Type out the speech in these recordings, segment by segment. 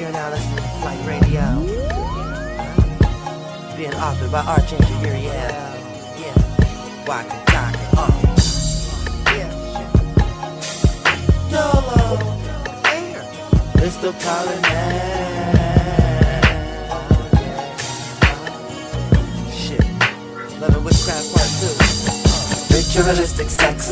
You're now listening to Flight Radio. Being authored by Archangel Uriel. Yeah. Walking, talking, Yeah. YOLO. Here. It's the Polyman. Shit. Love and Witchcraft Part 2. Ritualistic sex,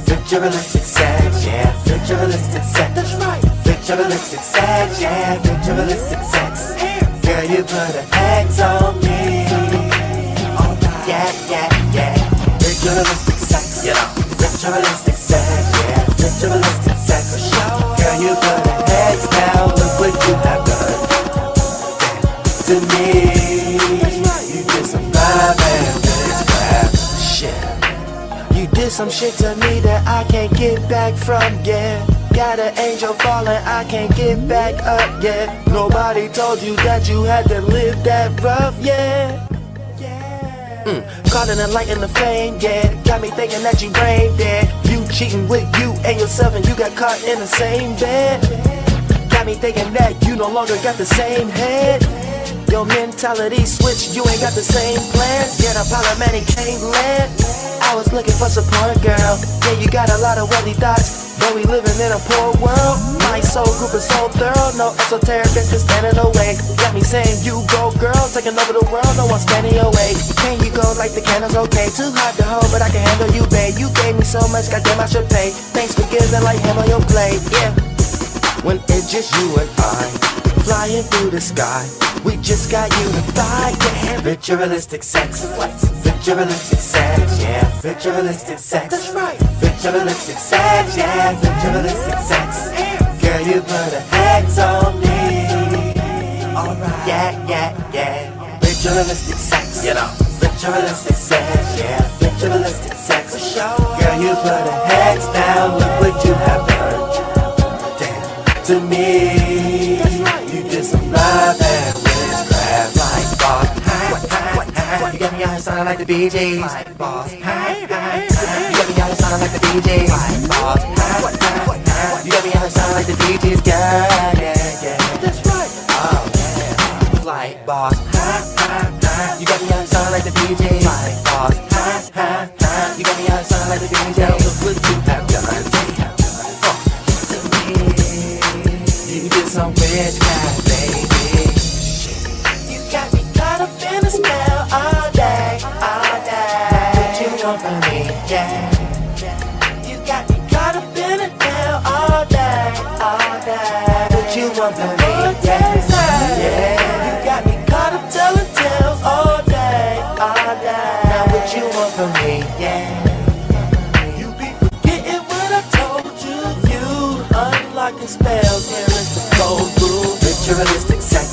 ritualistic sex, yeah, ritualistic sex, that's right, ritualistic sex, yeah, ritualistic sex, girl, you put a X on me, alright, yeah, ritualistic sex, you know, ritualistic sex, yeah, ritualistic sex, for sure, girl, you put a X down, look what you have done, to me, you did some vibe and witchcraft, shit. You did some shit to me that I can't get back from, yeah. Got an angel falling, I can't get back up, yeah. Nobody told you that you had to live that rough, yeah. Caught in the light and the flame, yeah. Got me thinking that you brain dead. You cheating with you and yourself and you got caught in the same bed. Got me thinking that you no longer got the same head. Your mentality switched, you ain't got the same plans. Yeah, the Parliament can't land. I was looking for support, girl. Yeah, you got a lot of wealthy thoughts, but we living in a poor world. My soul group is so thorough, no esoteric bitch is standing away. Got me saying you go, girl, taking over the world, no one's standing away. Can you go like the candles, okay? Too hard to hold, but I can handle you, babe. You gave me so much, goddamn I should pay. Thanks for giving like him on your plate, yeah. When it's just you and I, flying through the sky, we just got unified, yeah. Ritualistic sex, ritualistic sex, yeah. Ritualistic sex, that's right. Ritualistic sex, yeah. Ritualistic sex, girl, you put a X on me, alright, yeah. Ritualistic sex, you know. Ritualistic sex, yeah. Ritualistic sex, for sure. Girl, you put a X down, look what you have done. To me, you did some vibe and witchcraft like boss. You got me out here sounding like the Bee Gees. Like boss. You got me out here sounding like the Bee Gees. Like boss. You got me out here sounding like the Bee Gees, girl. Yeah. That's right. Oh yeah. Like boss. You got me out here sounding like the Bee Gees. Like boss. You got me out here sounding like the Bee Gees. Look what you have done. You did some witchcraft, baby. You got me caught up in a spell all day. What you want from me, yeah. You got me caught up in a spell all day. What you want from me, yeah. You got me caught up telling tales all day. Now what you want from me, yeah. You be forgetting what I told you. You unlocking spells, here is the cold rule. Ritualistic sex,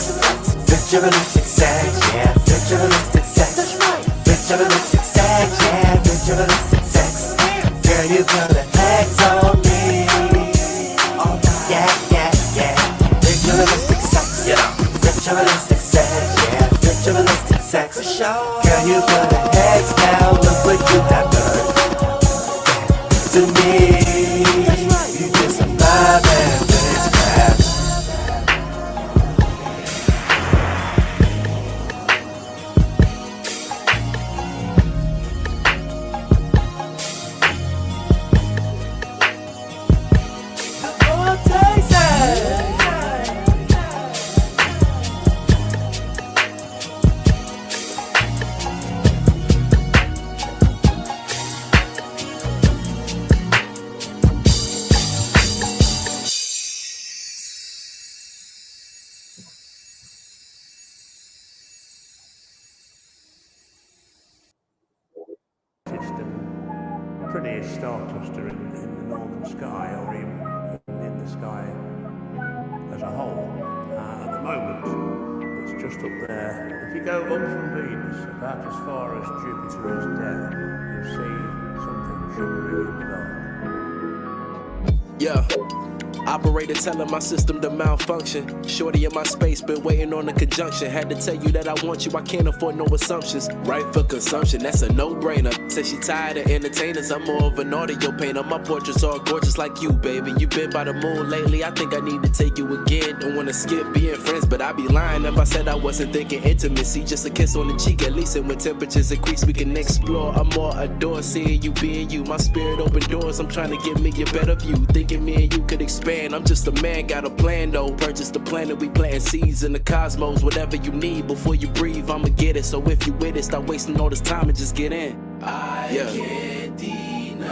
ritualistic sex, yeah. Ritualistic sex, that's right. Ritualistic sex, yeah. Ritualistic sex, girl, you put a X on me, alright, yeah. Ritualistic sex, you know. Ritualistic sex, yeah. Ritualistic sex, for sure. Girl, you put a X down, look what you have done. To me, you did some vibe and witchcraft. Prettiest star cluster in the northern sky, or even in the sky as a whole. At the moment, it's just up there. If you go up from Venus, about as far as Jupiter is down, you'll see something shimmering in the dark. Yeah. Operator telling my system to malfunction. Shorty in my space, been waiting on the conjunction. Had to tell you that I want you, I can't afford no assumptions. Right for consumption, that's a no-brainer. Said she tired of entertainers, I'm more of an audio painter. My portraits all gorgeous like you, baby. You been by the moon lately, I think I need to take you again. Don't wanna skip being friends, but I'd be lying if I said I wasn't thinking intimacy. Just a kiss on the cheek at least, and when temperatures increase, we can explore. I'm more adore seeing you being you. My spirit open doors, I'm trying to give me a better view. Thinking me and you could expand. I'm just a man, got a plan though. Purchase the planet, we planting seeds in the cosmos. Whatever you need before you breathe, I'ma get it. So if you with it, stop wasting all this time and just get in. I can't deny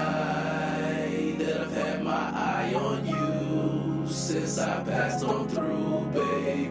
that I've had my eye on you since I passed on through, baby.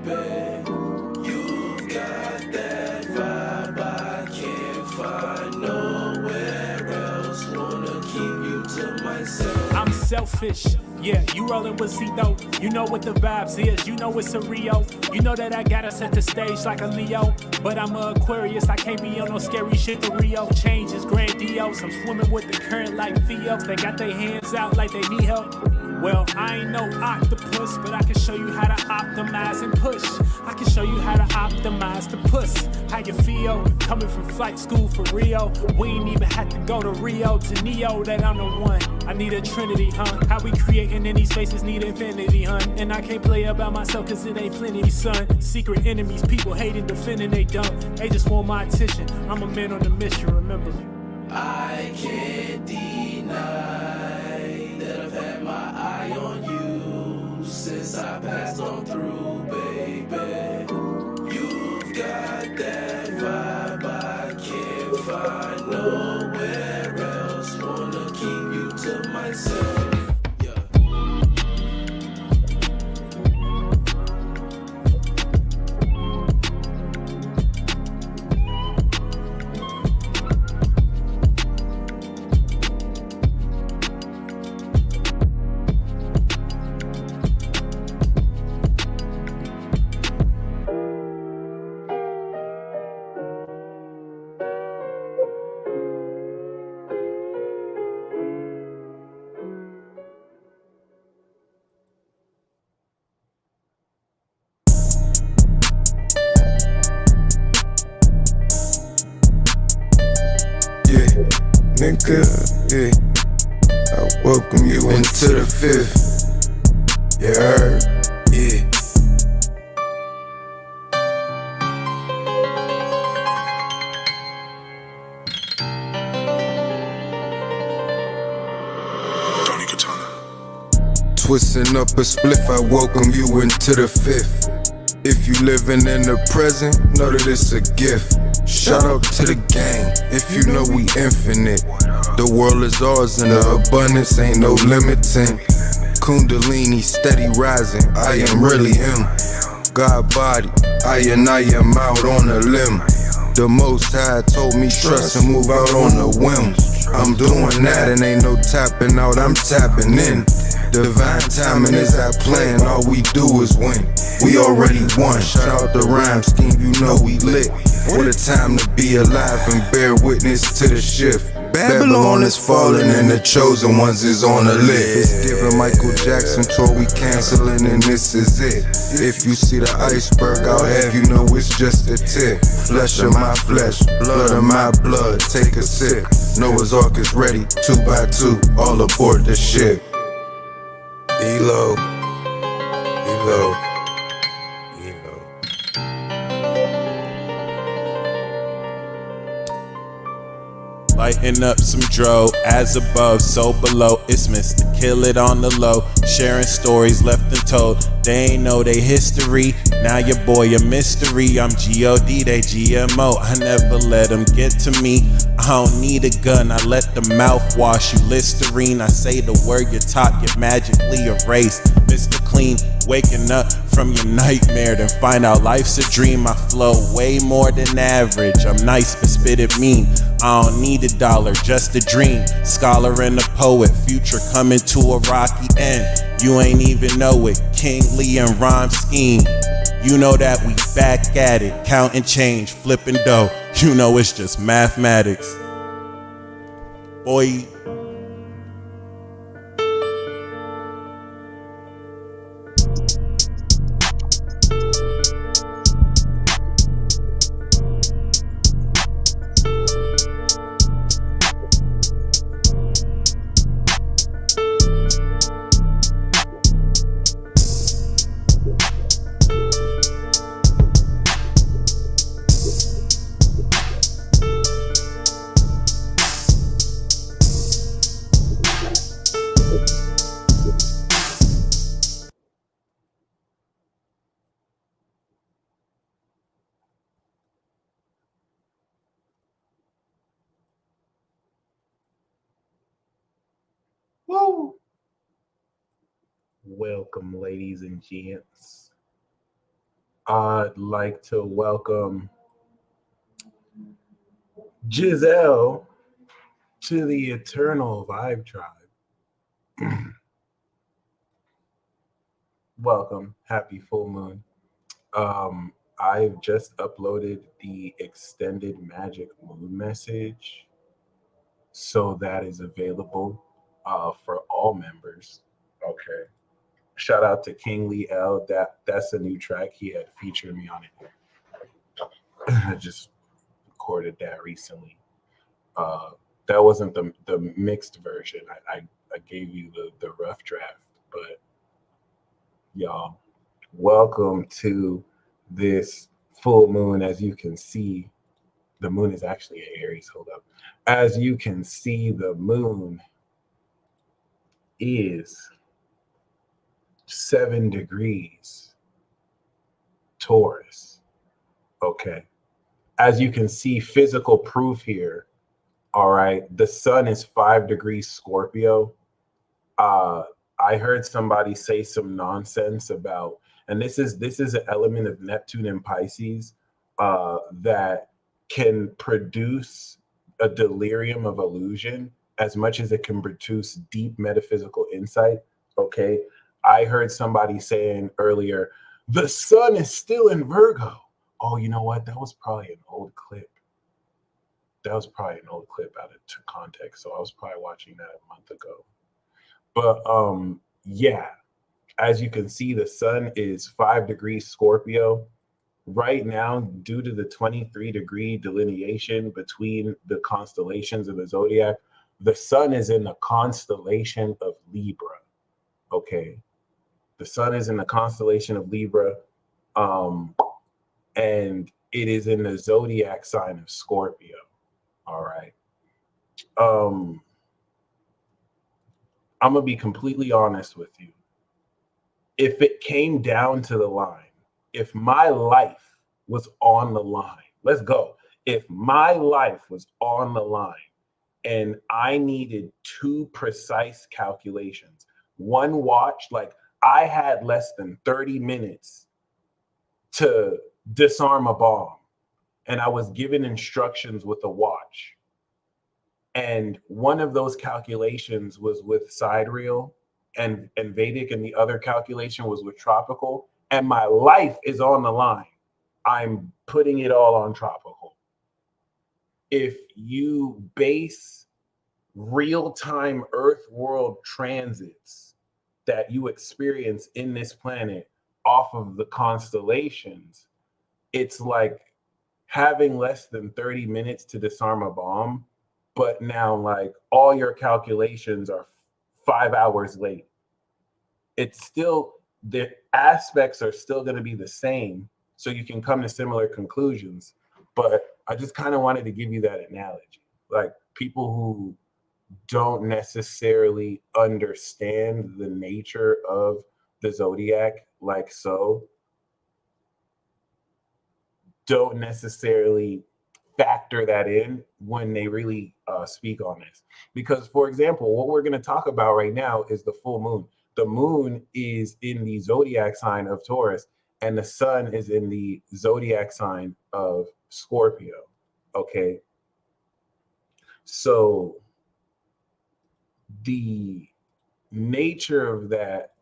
You've got that vibe I can't find nowhere else. Wanna keep you to myself. I'm selfish. Yeah, you rollin' with Z though. You know what the vibes is, you know it's a Rio. You know that I gotta set the stage like a Leo. But I'm a Aquarius, I can't be on no scary shit for Rio. Change is grandiose, I'm swimming with the current like Theo. They got their hands out like they need help. Well, I ain't no octopus, but I can show you how to optimize and push. I can show you how to optimize the puss. How you feel? Coming from flight school for Rio. We ain't even had to go to Rio to Neo, that I'm the one. I need a trinity, huh? How we creating in these spaces need infinity, huh? And I can't play about myself cause it ain't plenty, son. Secret enemies, people hating, defending, they don't. They just want my attention. I'm a man on a mission, remember. I can't deny that I've had my eye on you since I passed on through, baby. You've got that vibe I can't find nowhere else. Wanna keep you to myself. Nigga, yeah, I welcome you into the fifth. You heard, yeah. Twisting up a spliff, I welcome you into the fifth. If you living in the present, know that it's a gift. Shout out to the gang, if you know we infinite. The world is ours and the abundance ain't no limiting. Kundalini steady rising, I am really him. God body, I am out on a limb. The Most High told me trust and move out on a whim. I'm doing that and ain't no tapping out, I'm tapping in. Divine timing is our plan, all we do is win. We already won, shout out the RhymeSkeem, you know we lit. What a time to be alive and bear witness to the shift. Babylon is falling and the chosen ones is on the list. It's giving Michael Jackson tour, we canceling and this is it. If you see the iceberg out here, you know it's just a tip. Flesh of my flesh, blood of my blood, take a sip. Noah's Ark is ready, 2 by 2, all aboard the ship. Elo, Elo, Elo. Lighting up some dro, as above, so below. It's Mr. Kill It on the low, sharing stories left untold. They ain't know they history, now your boy a mystery. I'm G.O.D., they GMO, I never let them get to me. I don't need a gun, I let the mouth wash you Listerine. I say the word you talk, get magically erased. Mr. Clean, waking up from your nightmare, then find out life's a dream. I flow way more than average, I'm nice but spit it mean. I don't need $1, just a dream. Scholar and a poet, future coming to a rocky end. You ain't even know it, King Lee and RhymeSkeem. You know that we back at it, counting change, flipping dough. You know it's just mathematics. Boy. Welcome, ladies and gents. I'd like to welcome Giselle to the Eternal Vibe Tribe. Welcome. Happy full moon. I've just uploaded the extended magic moon message, so that is available for all members. Okay. Shout out to King Lee L. That's a new track. He had featured me on it. I just recorded that recently. That wasn't the mixed version. I gave you the rough draft, but y'all, welcome to this full moon. As you can see, the moon is actually an Aries. Hold up. As you can see, the moon is 7 degrees Taurus. Okay. As you can see, physical proof here. All right. The sun is 5 degrees Scorpio. I heard somebody say some nonsense about, and this is an element of Neptune and Pisces that can produce a delirium of illusion as much as it can produce deep metaphysical insight. Okay. I heard somebody saying earlier, the sun is still in Virgo. Oh, you know what? That was probably an old clip. That was probably an old clip out of context. So I was probably watching that a month ago. But yeah, as you can see, the sun is 5 degrees Scorpio. Right now, due to the 23-degree delineation between the constellations of the zodiac, the sun is in the constellation of Libra. Okay. The sun is in the constellation of Libra. And it is in the zodiac sign of Scorpio. All right. I'm gonna be completely honest with you. If it came down to the line, if my life was on the line, let's go. If my life was on the line and I needed 2 precise calculations, one watch, like I had less than 30 minutes to disarm a bomb, and I was given instructions with a watch. And one of those calculations was with sidereal and Vedic, and the other calculation was with tropical. And my life is on the line. I'm putting it all on tropical. If you base real-time Earth world transits that you experience in this planet off of the constellations, it's like having less than 30 minutes to disarm a bomb, but now like all your calculations are 5 hours late. It's still, the aspects are still going to be the same, so you can come to similar conclusions. But I just kind of wanted to give you that analogy. Like people who don't necessarily understand the nature of the zodiac, like so, don't necessarily factor that in when they really speak on this. Because, for example, what we're going to talk about right now is the full moon. The moon is in the zodiac sign of Taurus, and the sun is in the zodiac sign of Scorpio. Okay. So the nature of that,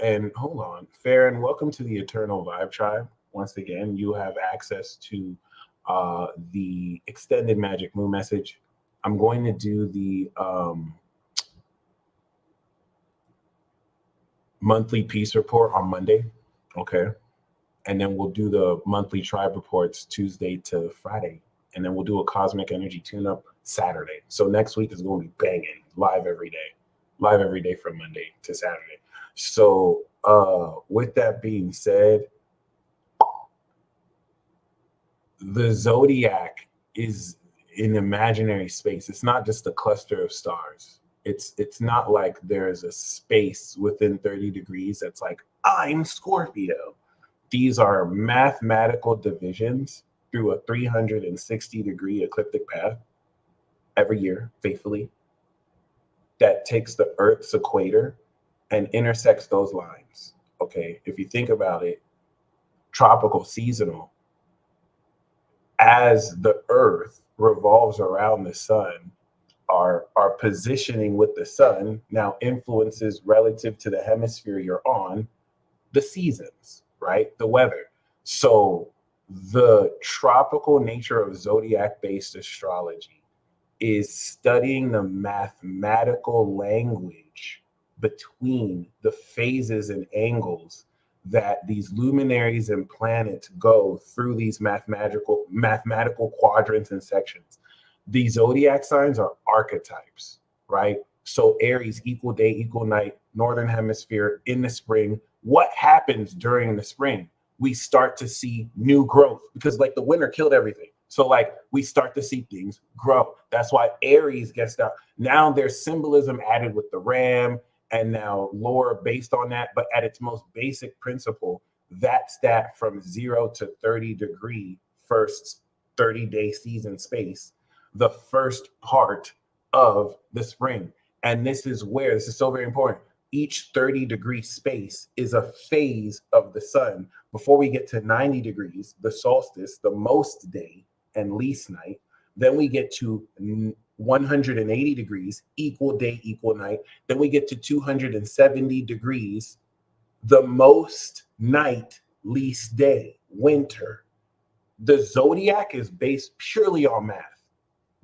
and hold on, Farron, welcome to the Eternal Vibe Tribe. Once again, you have access to the extended magic moon message. I'm going to do the monthly peace report on Monday. Okay. And then we'll do the monthly tribe reports Tuesday to Friday. And then we'll do a cosmic energy tune-up Saturday. So next week is going to be banging, live every day from Monday to Saturday. So with that being said, the zodiac is an imaginary space. It's not just a cluster of stars. It's not like there's a space within 30 degrees that's like, I'm Scorpio. These are mathematical divisions through a 360-degree ecliptic path every year, faithfully, that takes the Earth's equator and intersects those lines. Okay, if you think about it, tropical, seasonal, as the earth revolves around the sun, our positioning with the sun now influences relative to the hemisphere you're on, the seasons, right? The weather. So the tropical nature of zodiac based astrology is studying the mathematical language between the phases and angles that these luminaries and planets go through these mathematical quadrants and sections. These zodiac signs are archetypes, right? So Aries, equal day, equal night, northern hemisphere in the spring. What happens during the spring? We start to see new growth because like the winter killed everything. So like we start to see things grow. That's why Aries gets down. Now there's symbolism added with the ram and now lore based on that. But at its most basic principle, that's that from 0 to 30-degree first 30-day season space, the first part of the spring. And this is so very important. Each 30-degree space is a phase of the sun. Before we get to 90 degrees, the solstice, the most day and least night. Then we get to 180 degrees, equal day, equal night. Then we get to 270 degrees, the most night, least day, winter. The zodiac is based purely on math.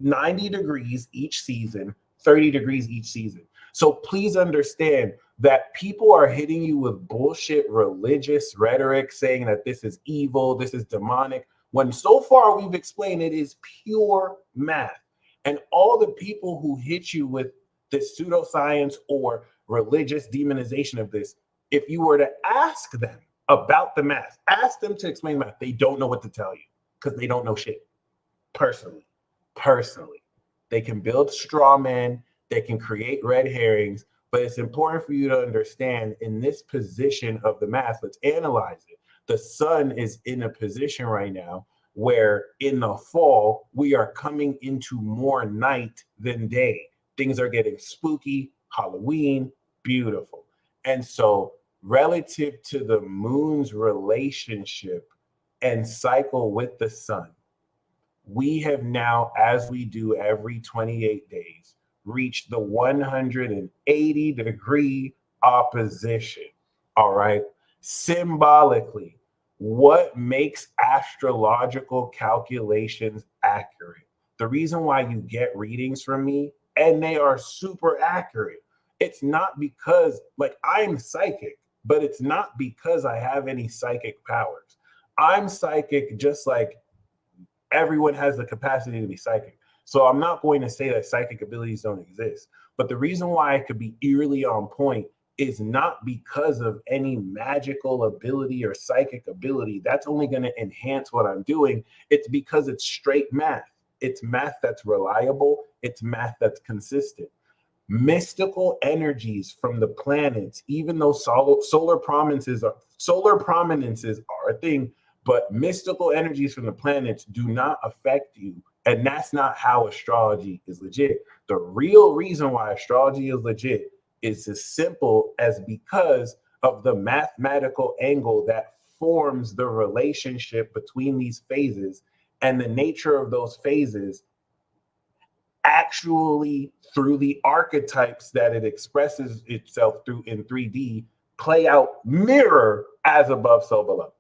90 degrees each season, 30 degrees each season. So please understand that people are hitting you with bullshit religious rhetoric saying that this is evil, this is demonic, when so far we've explained it is pure math. And all the people who hit you with this pseudoscience or religious demonization of this, if you were to ask them about the math, ask them to explain math, they don't know what to tell you because they don't know shit. Personally, they can build straw men, they can create red herrings, but it's important for you to understand in this position of the math, let's analyze it. The sun is in a position right now where in the fall, we are coming into more night than day. Things are getting spooky, Halloween, beautiful. And so relative to the moon's relationship and cycle with the sun, we have now, as we do every 28 days, reached the 180-degree opposition. All right. Symbolically, what makes astrological calculations accurate? The reason why you get readings from me, and they are super accurate, it's not because, like, I'm psychic, but it's not because I have any psychic powers. I'm psychic just like everyone has the capacity to be psychic. So I'm not going to say that psychic abilities don't exist. But the reason why I could be eerily on point is not because of any magical ability or psychic ability. That's only going to enhance what I'm doing. It's because it's straight math. It's math that's reliable. It's math that's consistent. Mystical energies from the planets, even though solar prominences are a thing, but mystical energies from the planets do not affect you. And that's not how astrology is legit. The real reason why astrology is legit is as simple as because of the mathematical angle that forms the relationship between these phases and the nature of those phases actually through the archetypes that it expresses itself through in 3D play out mirror as above, so below.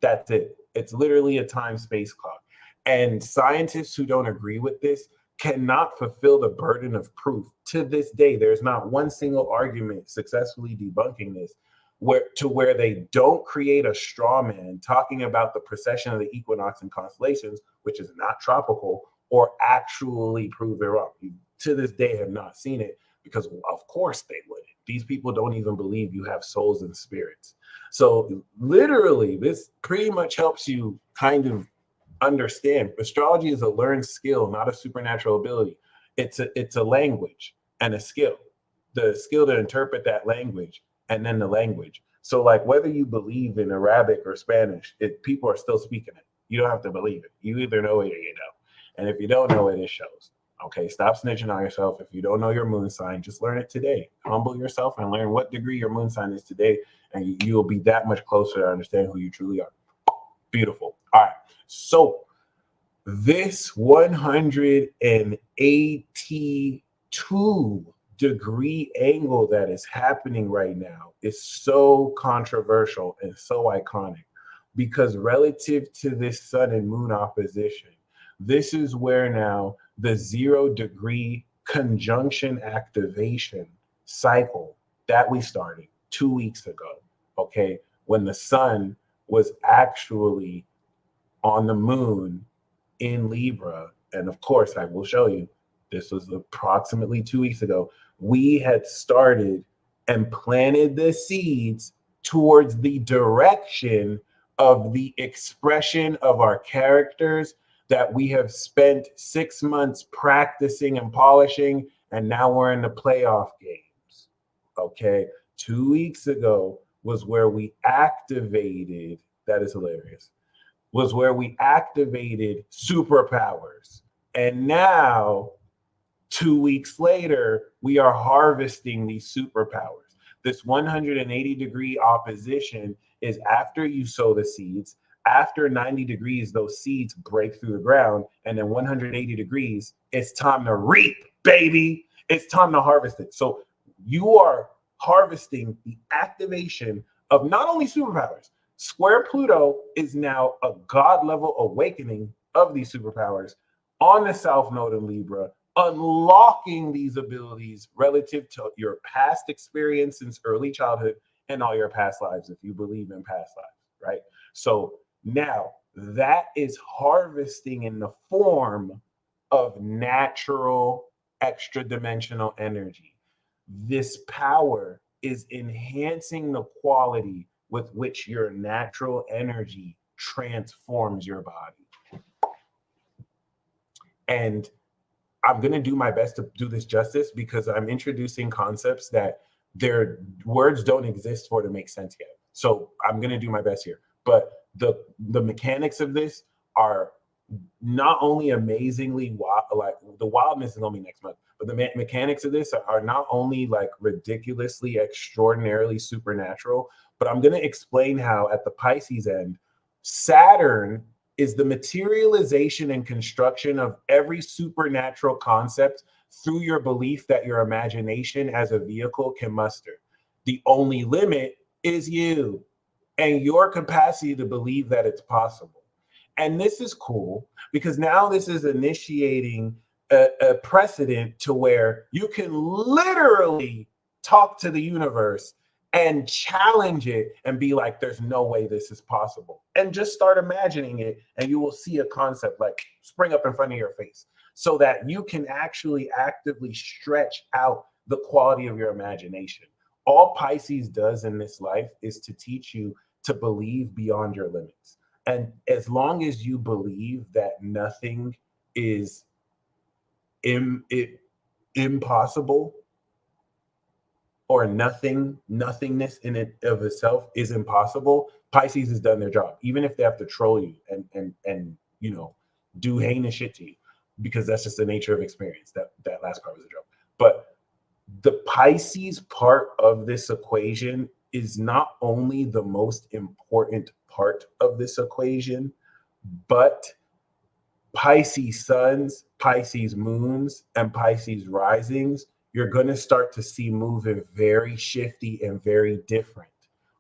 That's it. It's literally a time-space clock. And scientists who don't agree with this cannot fulfill the burden of proof. To this day, there's not one single argument successfully debunking this where they don't create a straw man talking about the precession of the equinox and constellations, which is not tropical, or actually prove it wrong. To this day, have not seen it because, of course, they wouldn't. These people don't even believe you have souls and spirits. So literally, this pretty much helps you kind of understand. Astrology is a learned skill, not a supernatural ability. It's a language and a skill. The skill to interpret that language and then the language. So like whether you believe in Arabic or Spanish, people are still speaking it. You don't have to believe it. You either know it or you don't. And if you don't know it, it shows. Okay, stop snitching on yourself. If you don't know your moon sign, just learn it today. Humble yourself and learn what degree your moon sign is today, and you'll be that much closer to understand who you truly are. Beautiful. All right. So this 182-degree angle that is happening right now is so controversial and so iconic because relative to this sun and moon opposition, this is where now the 0-degree conjunction activation cycle that we started 2 weeks ago, okay, when the sun was actually on the moon in Libra. And of course, I will show you, this was approximately 2 weeks ago. We had started and planted the seeds towards the direction of the expression of our characters that we have spent 6 months practicing and polishing, and now we're in the playoff games. Okay, 2 weeks ago was where we activated, that is hilarious, was where we activated superpowers. And now, 2 weeks later, we are harvesting these superpowers. This 180-degree opposition is after you sow the seeds. After 90 degrees, those seeds break through the ground. And then 180 degrees, it's time to reap, baby. It's time to harvest it. So you are harvesting the activation of not only superpowers. Square Pluto is now a God level awakening of these superpowers on the South Node in Libra, unlocking these abilities relative to your past experience since early childhood and all your past lives, if you believe in past lives, right? So now that is harvesting in the form of natural extra dimensional energy. This power is enhancing the quality with which your natural energy transforms your body. And I'm going to do my best to do this justice because I'm introducing concepts that their words don't exist for to make sense yet. So I'm going to do my best here. But the mechanics of this are not only amazingly wild, like the wildness is going to be next month, but the mechanics of this are not only like ridiculously, extraordinarily supernatural, but I'm going to explain how at the Pisces end, Saturn is the materialization and construction of every supernatural concept through your belief that your imagination as a vehicle can muster. The only limit is you and your capacity to believe that it's possible. And this is cool because now this is initiating a precedent to where you can literally talk to the universe and challenge it and be like, there's no way this is possible. And just start imagining it and you will see a concept like spring up in front of your face so that you can actually actively stretch out the quality of your imagination. All Pisces does in this life is to teach you to believe beyond your limits. And as long as you believe that nothing is impossible, or nothingness in it of itself is impossible, Pisces has done their job, even if they have to troll you and you know, do heinous shit to you, because that's just the nature of experience. That last part was a joke. But the Pisces part of this equation is not only the most important part of this equation, but Pisces suns, Pisces moons, and Pisces risings, you're going to start to see moving very shifty and very different,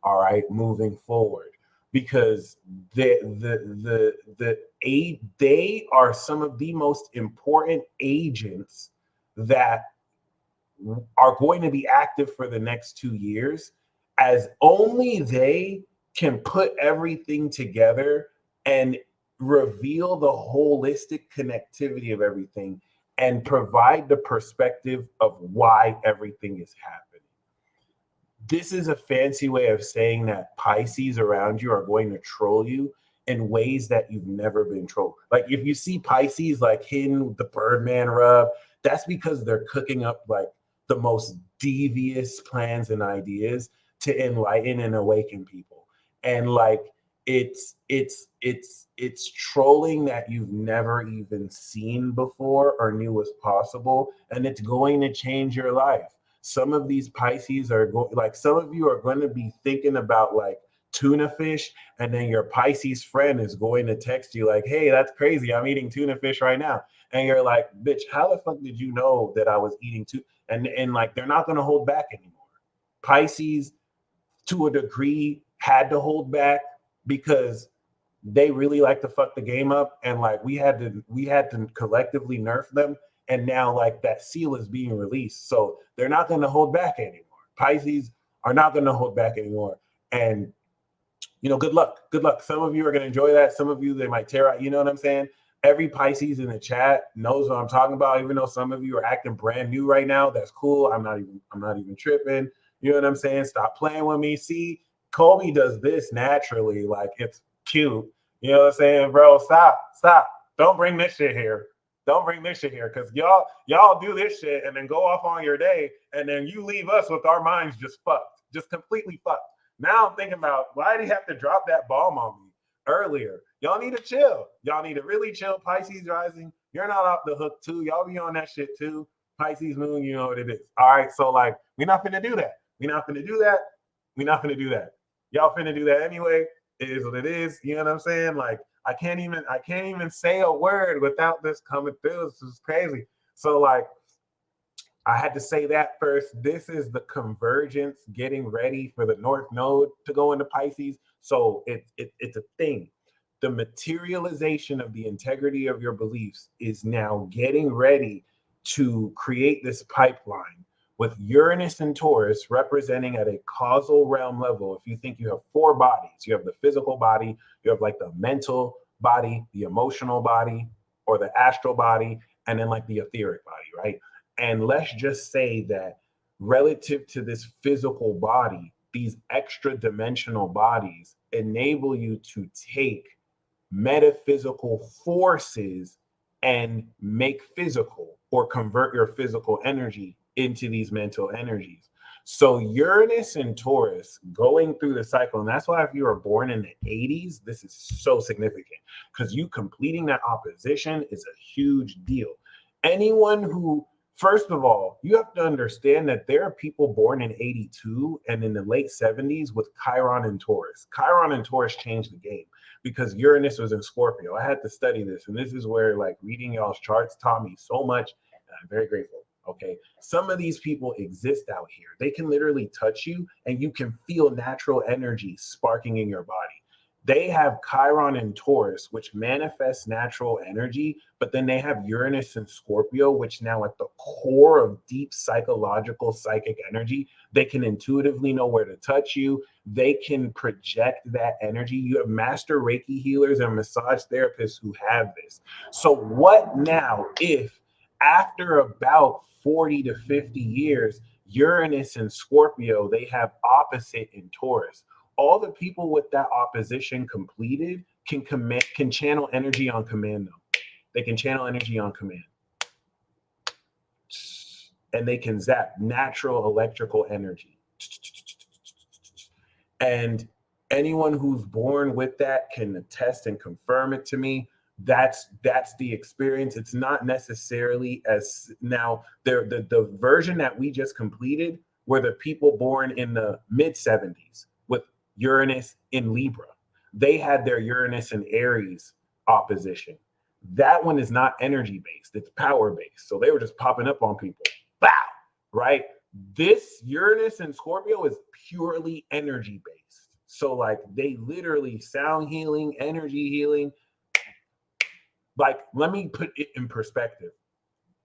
all right, moving forward, because they are some of the most important agents that are going to be active for the next 2 years, as only they can put everything together and reveal the holistic connectivity of everything and provide the perspective of why everything is happening. This is a fancy way of saying that Pisces around you are going to troll you in ways that you've never been trolled. Like if you see Pisces like hitting the Birdman rub, that's because they're cooking up like the most devious plans and ideas to enlighten and awaken people. And like it's trolling that you've never even seen before or knew was possible, and it's going to change your life. Some of these Pisces are like, some of you are going to be thinking about like tuna fish, and then your Pisces friend is going to text you like, hey, that's crazy, I'm eating tuna fish right now. And you're like, bitch, how the fuck did you know that I was eating tuna? And like, they're not going to hold back anymore. Pisces, to a degree, had to hold back because they really like to fuck the game up, and like we had to collectively nerf them, and now like that seal is being released, so they're not going to hold back anymore. Pisces are not going to hold back anymore, and good luck. Some of you are going to enjoy that. Some of you, they might tear out. You know what I'm saying? Every Pisces in the chat knows what I'm talking about. Even though some of you are acting brand new right now, that's cool. I'm not even tripping. You know what I'm saying? Stop playing with me. See, Kobe does this naturally. Like, it's cute. You know what I'm saying, bro? Stop. Don't bring this shit here. Because y'all do this shit and then go off on your day, and then you leave us with our minds just fucked, just completely fucked. Now I'm thinking about, why did he have to drop that bomb on me earlier? Y'all need to chill. Y'all need to really chill. Pisces rising, you're not off the hook too. Y'all be on that shit too. Pisces moon, you know what it is. All right, so like, we're not finna do that. Y'all finna do that anyway. It is what it is. You know what I'm saying? Like, I can't even say a word without this coming through. This is crazy. So like, I had to say that first. This is the convergence getting ready for the North Node to go into Pisces. So it's a thing. The materialization of the integrity of your beliefs is now getting ready to create this pipeline with Uranus and Taurus representing at a causal realm level. If you think you have 4 bodies, you have the physical body, you have like the mental body, the emotional body, or the astral body, and then like the etheric body, right? And let's just say that relative to this physical body, these extra dimensional bodies enable you to take metaphysical forces and make physical, or convert your physical energy into these mental energies. So Uranus and Taurus going through the cycle, and that's why if you were born in the 80s, this is so significant, because you completing that opposition is a huge deal. Anyone who, first of all, you have to understand that there are people born in 82 and in the late 70s with Chiron and Taurus. Chiron and Taurus changed the game because Uranus was in Scorpio. I had to study this, and this is where like reading y'all's charts taught me so much, and I'm very grateful. Okay, some of these people exist out here. They can literally touch you and you can feel natural energy sparking in your body. They have Chiron and Taurus, which manifests natural energy, but then they have Uranus and Scorpio, which now at the core of deep psychological psychic energy, they can intuitively know where to touch you. They can project that energy. You have master Reiki healers and massage therapists who have this. So what now if after about 40 to 50 years, Uranus and Scorpio, they have opposite in Taurus? All the people with that opposition completed can channel energy on command though. They can channel energy on command. And they can zap natural electrical energy. And anyone who's born with that can attest and confirm it to me. That's the experience. It's not necessarily as now the version that we just completed were the people born in the mid 70s with Uranus in Libra. They had their Uranus and Aries opposition. That one is not energy based, it's power based. So they were just popping up on people. Wow, right? This Uranus and Scorpio is purely energy based. So like they literally sound healing, energy healing. Like, let me put it in perspective.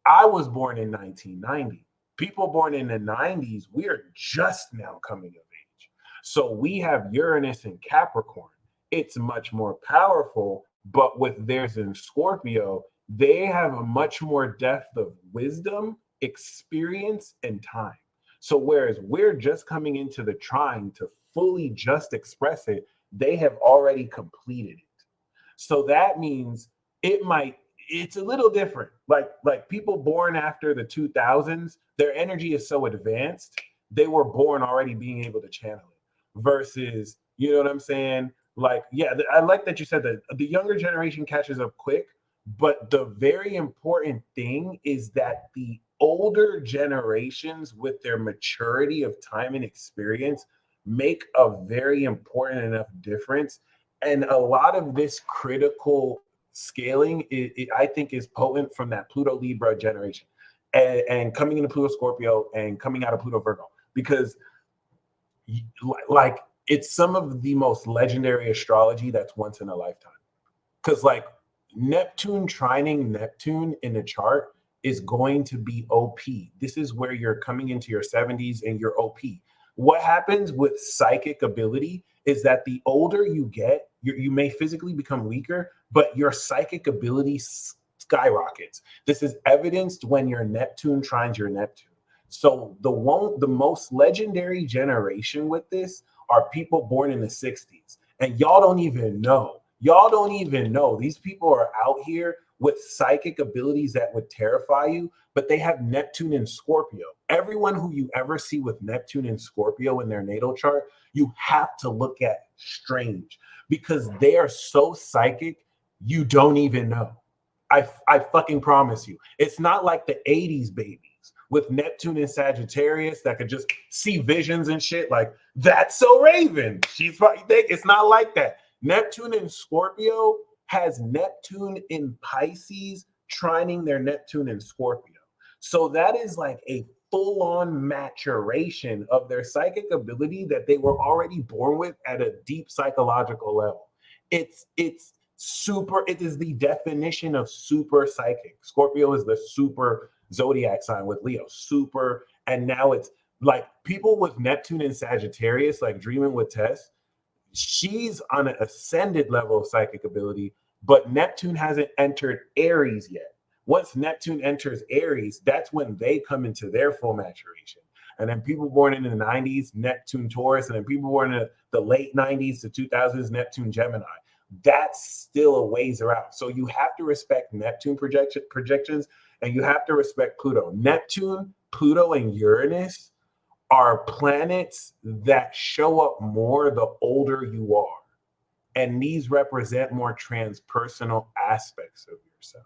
I was born in 1990. People born in the 90s, we are just now coming of age. So we have Uranus in Capricorn. It's much more powerful, but with theirs in Scorpio, they have a much more depth of wisdom, experience, and time. So whereas we're just coming into the trying to fully just express it, they have already completed it. So that means it's a little different. Like people born after the 2000s, their energy is so advanced, they were born already being able to channel it. Versus, you know what I'm saying? Like, yeah, I like that you said that the younger generation catches up quick, but the very important thing is that the older generations, with their maturity of time and experience, make a very important enough difference. And a lot of this critical scaling, I think, is potent from that Pluto Libra generation, and coming into Pluto Scorpio and coming out of Pluto Virgo, because like it's some of the most legendary astrology that's once in a lifetime. Because like Neptune trining Neptune in the chart is going to be OP. This is where you're coming into your 70s and you're OP. What happens with psychic ability is that the older you get, you may physically become weaker, but your psychic ability skyrockets. This is evidenced when your Neptune trines your Neptune. So the most legendary generation with this are people born in the 60s. And y'all don't even know. Y'all don't even know. These people are out here with psychic abilities that would terrify you, but they have Neptune in Scorpio. Everyone who you ever see with Neptune in Scorpio in their natal chart, you have to look at strange, because they are so psychic, you don't even know. I fucking promise you. It's not like the 80s babies with Neptune in Sagittarius that could just see visions and shit like, that's so Raven. She's fucking thick. It's not like that. Neptune in Scorpio has Neptune in Pisces trining their Neptune in Scorpio. So that is like a full-on maturation of their psychic ability that they were already born with at a deep psychological level. It's super, it is the definition of super psychic. Scorpio is the super zodiac sign with Leo, super. And now it's like people with Neptune in Sagittarius, like Dreaming with Tess, she's on an ascended level of psychic ability, but Neptune hasn't entered Aries yet. Once Neptune enters Aries, that's when they come into their full maturation. And then people born in the 90s, Neptune Taurus, and then people born in the late 90s to 2000s, Neptune Gemini. That's still a ways around. So you have to respect Neptune projections, and you have to respect Pluto. Neptune, Pluto, and Uranus are planets that show up more the older you are. And these represent more transpersonal aspects of yourself.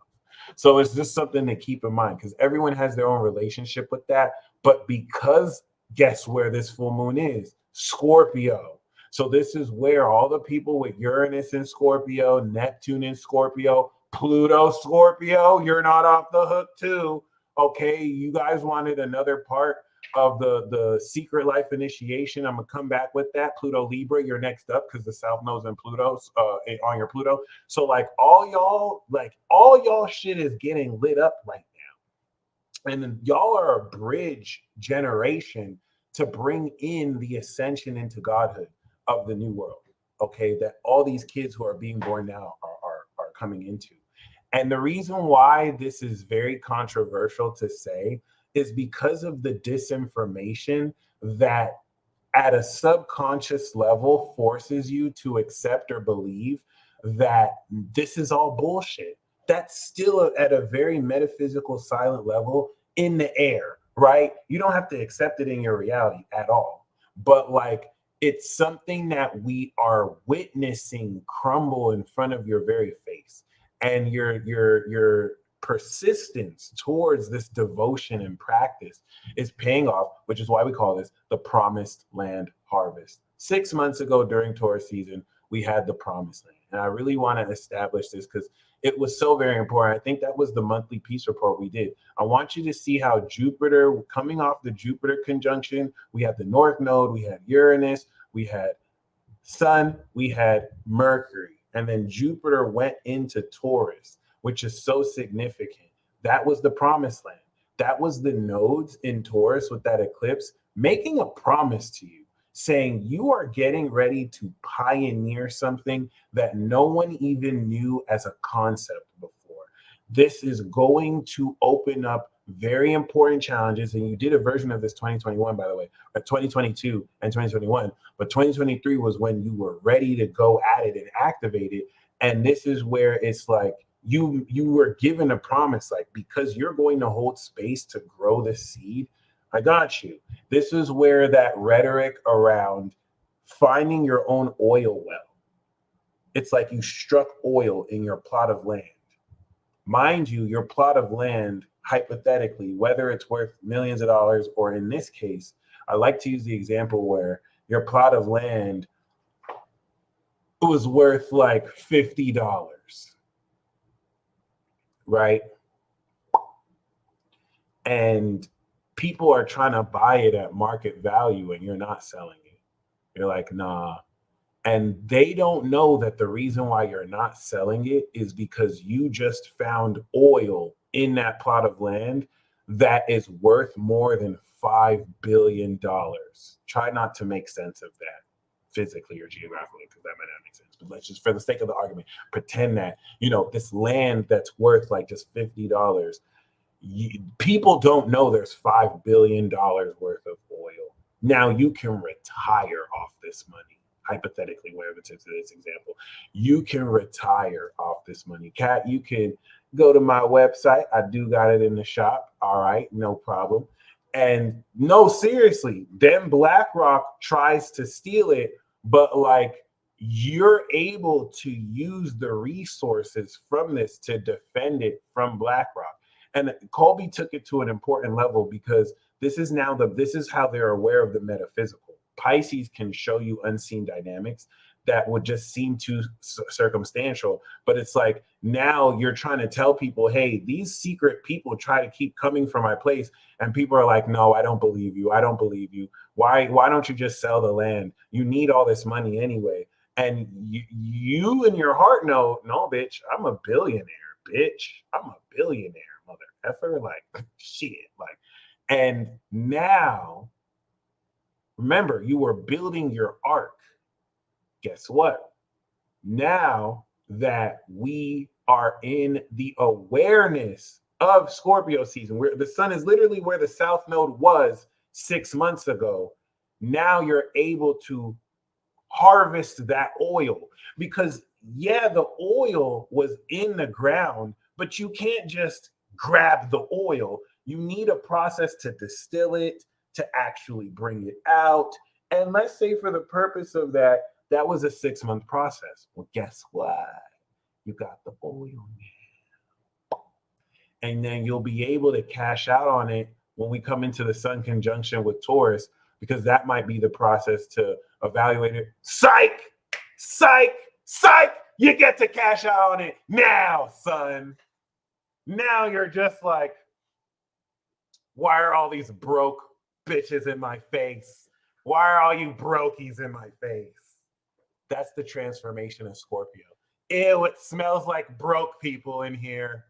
So it's just something to keep in mind, because everyone has their own relationship with that. But because guess where this full moon is? Scorpio. So this is where all the people with Uranus in Scorpio, Neptune in Scorpio, Pluto Scorpio, you're not off the hook too. Okay, you guys wanted another part of the secret life initiation. I'm gonna come back with that. Pluto Libra, you're next up, because the South Node's in Pluto's on your Pluto. So like all y'all shit is getting lit up right now. And then y'all are a bridge generation to bring in the ascension into godhood of the new world. Okay, that all these kids who are being born now are coming into. And the reason why this is very controversial to say is because of the disinformation that at a subconscious level forces you to accept or believe that this is all bullshit. That's still at a very metaphysical, silent level in the air, right? You don't have to accept it in your reality at all. But like, it's something that we are witnessing crumble in front of your very face. And your persistence towards this devotion and practice is paying off, which is why we call this the promised land harvest. 6 months ago during Taurus season, we had the promised land. And I really want to establish this because it was so very important. I think that was the monthly peace report we did. I want you to see how Jupiter, coming off the Jupiter conjunction, we had the North Node, we had Uranus, we had Sun, we had Mercury. And then Jupiter went into Taurus, which is so significant. That was the promised land. That was the nodes in Taurus with that eclipse making a promise to you, saying you are getting ready to pioneer something that no one even knew as a concept before. This is going to open up very important challenges. And you did a version of this 2021, by the way, or 2022 and 2021. But 2023 was when you were ready to go at it and activate it. And this is where it's like you were given a promise, like, because you're going to hold space to grow the seed, I got you. This is where that rhetoric around finding your own oil well, It's like you struck oil in your plot of land. Mind you, your plot of land, hypothetically, whether it's worth millions of dollars, or in this case, I like to use the example where your plot of land was worth like $50, right? And people are trying to buy it at market value and you're not selling it. You're like, nah. And they don't know that the reason why you're not selling it is because you just found oil in that plot of land that is worth more than $5 billion. Try not to make sense of that physically or geographically, because that might not make sense. But let's just, for the sake of the argument, pretend that, you know, this land that's worth like just $50, people don't know there's $5 billion worth of oil. Now you can retire off this money. Hypothetically, wherever to this example, you can retire off this money. Kat, you can go to my website. I do got it in the shop. All right, no problem. And no, seriously, then BlackRock tries to steal it, but like you're able to use the resources from this to defend it from BlackRock. And Colby took it to an important level because this is now this is how they're aware of the metaphysical. Pisces can show you unseen dynamics that would just seem too circumstantial, but it's like now you're trying to tell people, hey, these secret people try to keep coming from my place, and people are like, no, I don't believe you. I don't believe you. Why don't you just sell the land? You need all this money anyway. And you in your heart know, no, bitch, I'm a billionaire, bitch. I'm a billionaire, mother effer. Like, shit. Like, and now, remember, you were building your arc. Guess what? Now that we are in the awareness of Scorpio season, where the sun is literally where the South Node was 6 months ago, now you're able to harvest that oil. Because, yeah, the oil was in the ground, but you can't just grab the oil. You need a process to distill it, to actually bring it out. And let's say for the purpose of that, that was a 6-month process. Well, guess what? You got the oil now. And then you'll be able to cash out on it when we come into the sun conjunction with Taurus, because that might be the process to evaluate it. Psych, psych, psych. You get to cash out on it now, son. Now you're just like, why are all these broke bitches in my face? Why are all you brokies in my face? That's the transformation of Scorpio. Ew, it smells like broke people in here.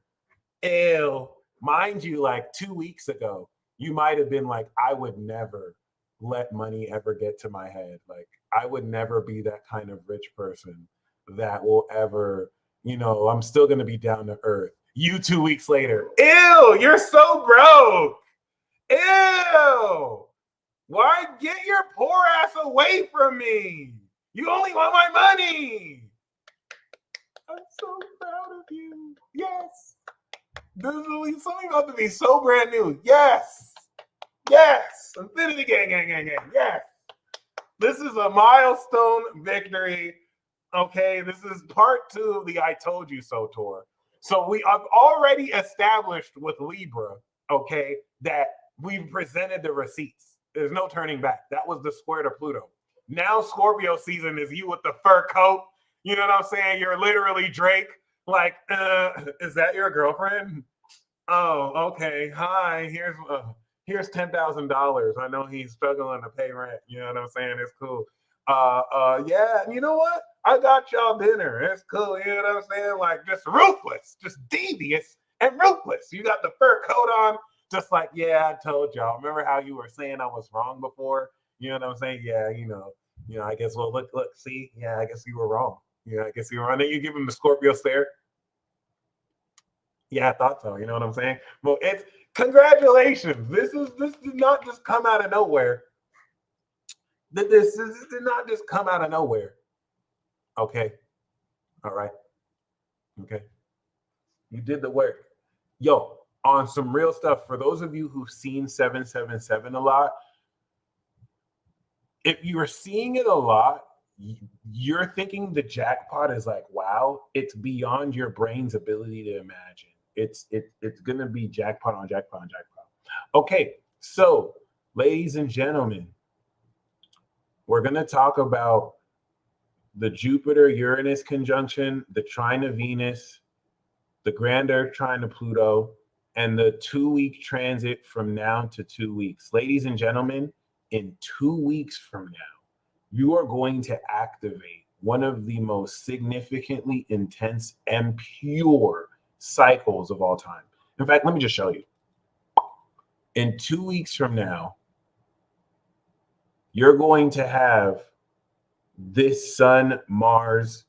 Ew. Mind you, like 2 weeks ago, you might have been like, I would never let money ever get to my head. Like, I would never be that kind of rich person that will ever, you know, I'm still going to be down to earth. You 2 weeks later, ew, you're so broke. Ew. Why? Get your poor ass away from me. You only want my money. I'm so proud of you. Yes. This is something about to be so brand new. Yes. Yes. Infinity gang, gang, gang, gang. Yes. This is a milestone victory. Okay. This is part 2 of the I told you so tour. So we have already established with Libra, okay, that we've presented the receipts. There's no turning back. That was the square to Pluto. Now Scorpio season is you with the fur coat. You know what I'm saying? You're literally Drake. Like, is that your girlfriend? Oh, okay. Hi, here's $10,000. I know he's struggling to pay rent. You know what I'm saying? It's cool. Yeah, you know what? I got y'all dinner. It's cool. You know what I'm saying? Like, just ruthless, just devious and ruthless. You got the fur coat on, just like, yeah, I told y'all. Remember how you were saying I was wrong before? You know what I'm saying? Yeah, you know, I guess, well, look, see, yeah, I guess you were wrong. Yeah, I guess you were wrong. Then you give him the Scorpio stare. Yeah, I thought so. You know what I'm saying? Well, it's congratulations. This did not just come out of nowhere. This did not just come out of nowhere. Okay. All right. Okay. You did the work. Yo, on some real stuff, for those of you who've seen 777 a lot, if you are seeing it a lot, you're thinking the jackpot is like, wow, it's beyond your brain's ability to imagine. It's gonna be jackpot on jackpot on jackpot. Okay, so ladies and gentlemen, we're gonna talk about the Jupiter-Uranus conjunction, the trine of Venus, the grand Earth trine to Pluto, and the 2-week transit from now to 2 weeks. Ladies and gentlemen, in 2 weeks from now, you are going to activate one of the most significantly intense and pure cycles of all time. In fact, let me just show you. In 2 weeks from now, you're going to have this Sun, Mars,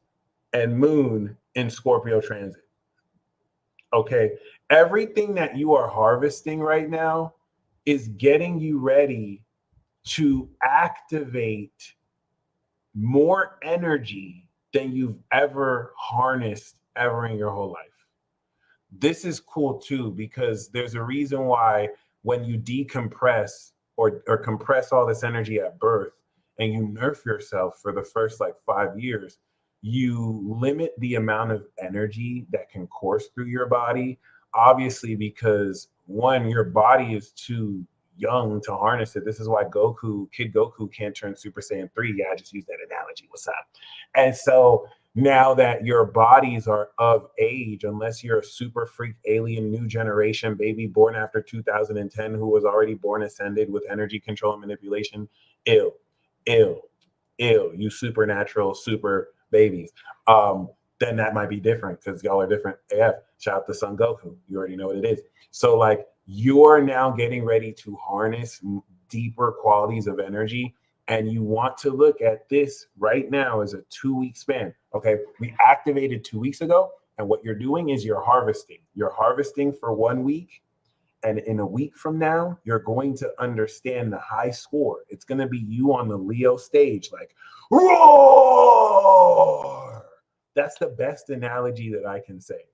and Moon in Scorpio transit. Okay, everything that you are harvesting right now is getting you ready to activate more energy than you've ever harnessed ever in your whole life. This is cool too, because there's a reason why when you decompress or compress all this energy at birth and you nerf yourself for the first like 5 years, you limit the amount of energy that can course through your body, obviously, because one, your body is too young to harness it. This is why Kid Goku can't turn Super Saiyan 3. Yeah, I just used that analogy. What's up? And so now that your bodies are of age, unless you're a super freak alien new generation baby born after 2010 who was already born ascended with energy control and manipulation, you supernatural super babies, then that might be different because y'all are different AF. Shout out to Son Goku. You already know what it is. So like, you're now getting ready to harness deeper qualities of energy, and you want to look at this right now as a 2-week span. Okay, we activated 2 weeks ago, and what you're doing is you're harvesting. You're harvesting for 1 week, and in a week from now, you're going to understand the high score. It's going to be you on the Leo stage, like, roar! That's the best analogy that I can say.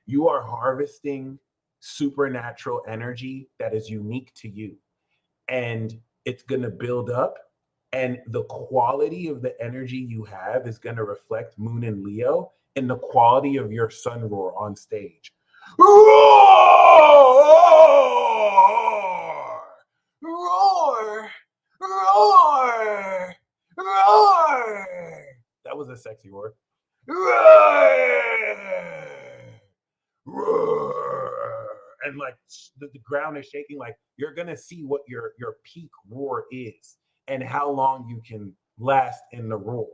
You are harvesting supernatural energy that is unique to you, and it's going to build up, and the quality of the energy you have is going to reflect Moon and Leo and the quality of your sun roar on stage. Roar! Roar! Roar! Roar! That was a sexy word. Roar! Roar! And like the ground is shaking. Like, you're gonna see what your peak roar is and how long you can last in the roar.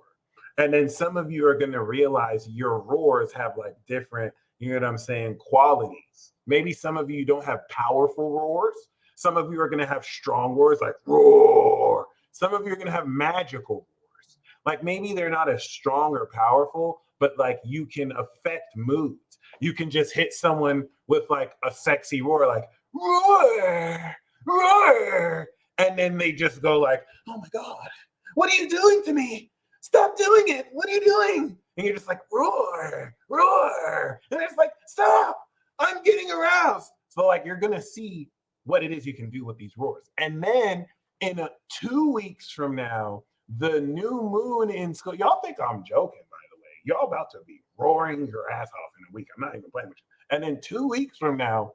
And then some of you are gonna realize your roars have like different, you know what I'm saying, qualities. Maybe some of you don't have powerful roars. Some of you are gonna have strong roars like roar. Some of you are gonna have magical roars. Like, maybe they're not as strong or powerful, but like you can affect moods. You can just hit someone with like a sexy roar, like roar, roar, and then they just go like, oh my God, what are you doing to me? Stop doing it. What are you doing? And you're just like, roar, roar. And it's like, stop, I'm getting aroused. So like, you're going to see what it is you can do with these roars. And then in 2 weeks from now, the new moon in school, y'all think I'm joking, by the way. Y'all about to be roaring your ass off in a week. I'm not even playing with you. And then 2 weeks from now,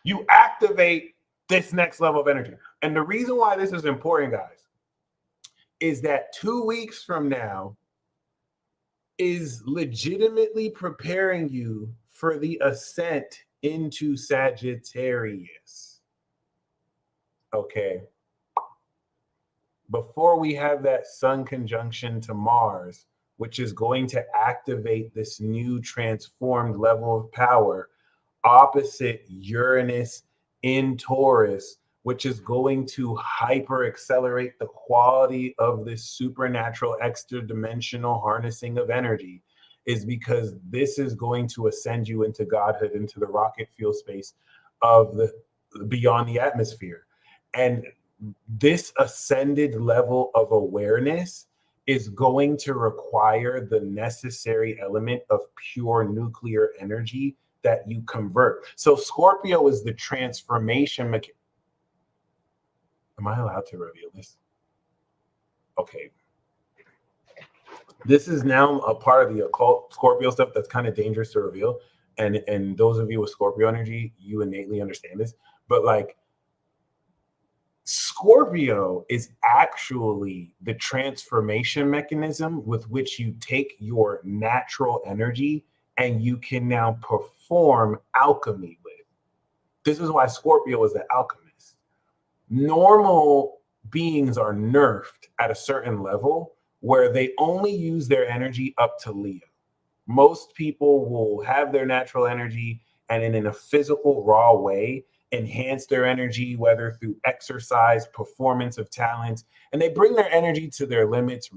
you activate this next level of energy. And the reason why this is important, guys, is that 2 weeks from now is legitimately preparing you for the ascent into Sagittarius. Okay. Before we have that Sun conjunction to Mars, which is going to activate this new transformed level of power, opposite Uranus in Taurus, which is going to hyper accelerate the quality of this supernatural extra dimensional harnessing of energy, is because this is going to ascend you into godhood, into the rocket fuel space of the beyond the atmosphere. And this ascended level of awareness is going to require the necessary element of pure nuclear energy that you convert. So Scorpio is the transformation. Am I allowed to reveal this? Okay. This is now a part of the occult Scorpio stuff that's kind of dangerous to reveal. And those of you with Scorpio energy, you innately understand this. But like, Scorpio is actually the transformation mechanism with which you take your natural energy and you can now perform alchemy with. This is why Scorpio is the alchemist. Normal beings are nerfed at a certain level where they only use their energy up to Leo. Most people will have their natural energy and in a physical, raw way, enhance their energy, whether through exercise, performance of talents, and they bring their energy to their limits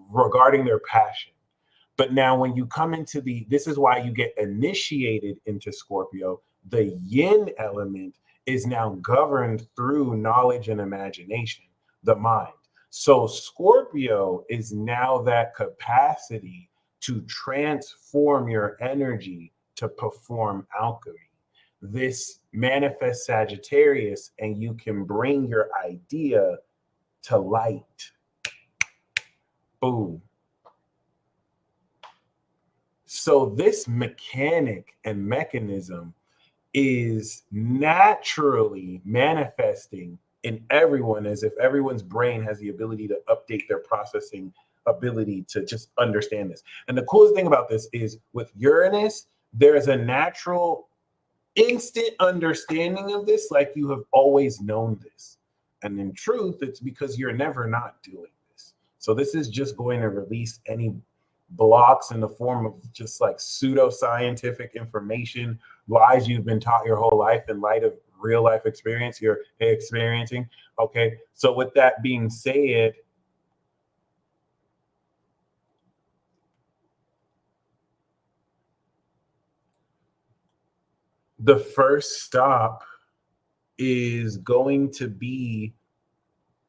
regarding their passion. But now when you come into this is why you get initiated into Scorpio, the yin element is now governed through knowledge and imagination, the mind. So Scorpio is now that capacity to transform your energy to perform alchemy. This manifests Sagittarius, and you can bring your idea to light. Boom. So this mechanic and mechanism is naturally manifesting in everyone, as if everyone's brain has the ability to update their processing ability to just understand this. And the coolest thing about this is with Uranus, there's a natural instant understanding of this, like you have always known this. And in truth, it's because you're never not doing this. So this is just going to release any blocks in the form of just like pseudo-scientific information, lies you've been taught your whole life in light of real life experience you're experiencing. Okay, so with that being said, the first stop is going to be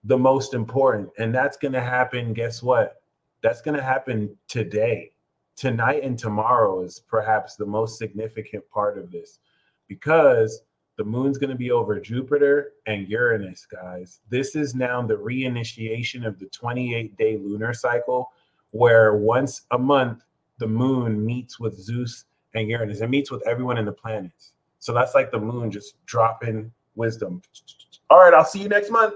the most important, and that's going to happen. Guess what? That's going to happen today. Tonight and tomorrow is perhaps the most significant part of this, because the moon's going to be over Jupiter and Uranus, guys. This is now the reinitiation of the 28-day lunar cycle, where once a month the moon meets with Zeus and Uranus. It meets with everyone in the planets. So that's like the moon just dropping wisdom. All right, I'll see you next month.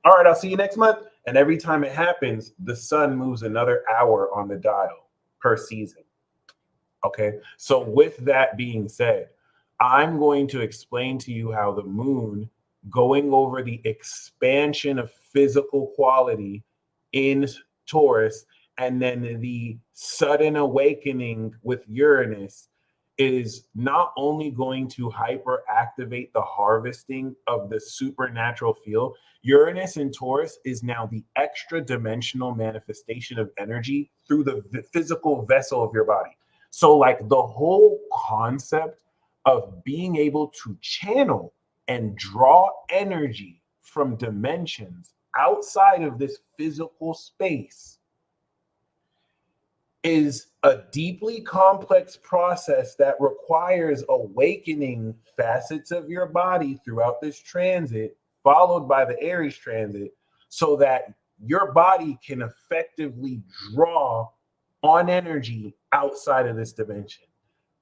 All right, I'll see you next month. And every time it happens, the sun moves another hour on the dial per season. Okay, so with that being said, I'm going to explain to you how the moon, going over the expansion of physical quality in Taurus, and then the sudden awakening with Uranus, is not only going to hyperactivate the harvesting of the supernatural field. Uranus in Taurus is now the extra dimensional manifestation of energy through the physical vessel of your body. So like the whole concept of being able to channel and draw energy from dimensions outside of this physical space is a deeply complex process that requires awakening facets of your body throughout this transit, followed by the Aries transit, so that your body can effectively draw on energy outside of this dimension.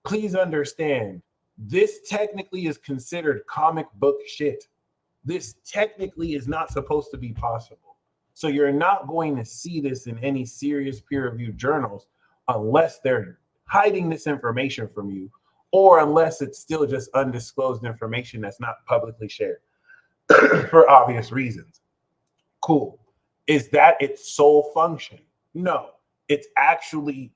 Please understand, this technically is considered comic book shit. This technically is not supposed to be possible. So you're not going to see this in any serious peer-reviewed journals unless they're hiding this information from you, or unless it's still just undisclosed information that's not publicly shared for obvious reasons. Cool. Is that its sole function? No, it's actually,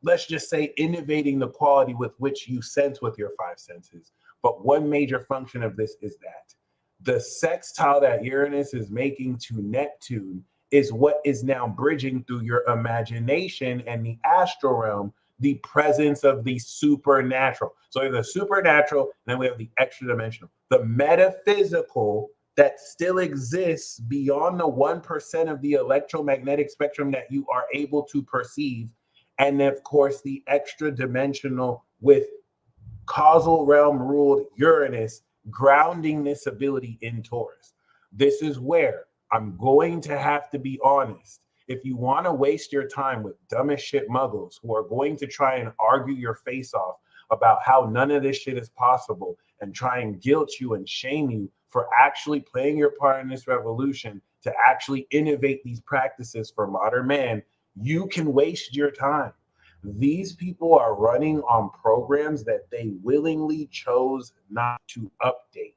let's just say, innovating the quality with which you sense with your five senses. But one major function of this is that the sextile that Uranus is making to Neptune is what is now bridging through your imagination and the astral realm, the presence of the supernatural. So we have the supernatural, and then we have the extra dimensional, the metaphysical that still exists beyond the 1% of the electromagnetic spectrum that you are able to perceive. And of course, the extra dimensional with causal realm ruled Uranus grounding this ability in Taurus. This is where I'm going to have to be honest. If you want to waste your time with dumb as shit muggles who are going to try and argue your face off about how none of this shit is possible and try and guilt you and shame you for actually playing your part in this revolution to actually innovate these practices for modern man, you can waste your time. These people are running on programs that they willingly chose not to update.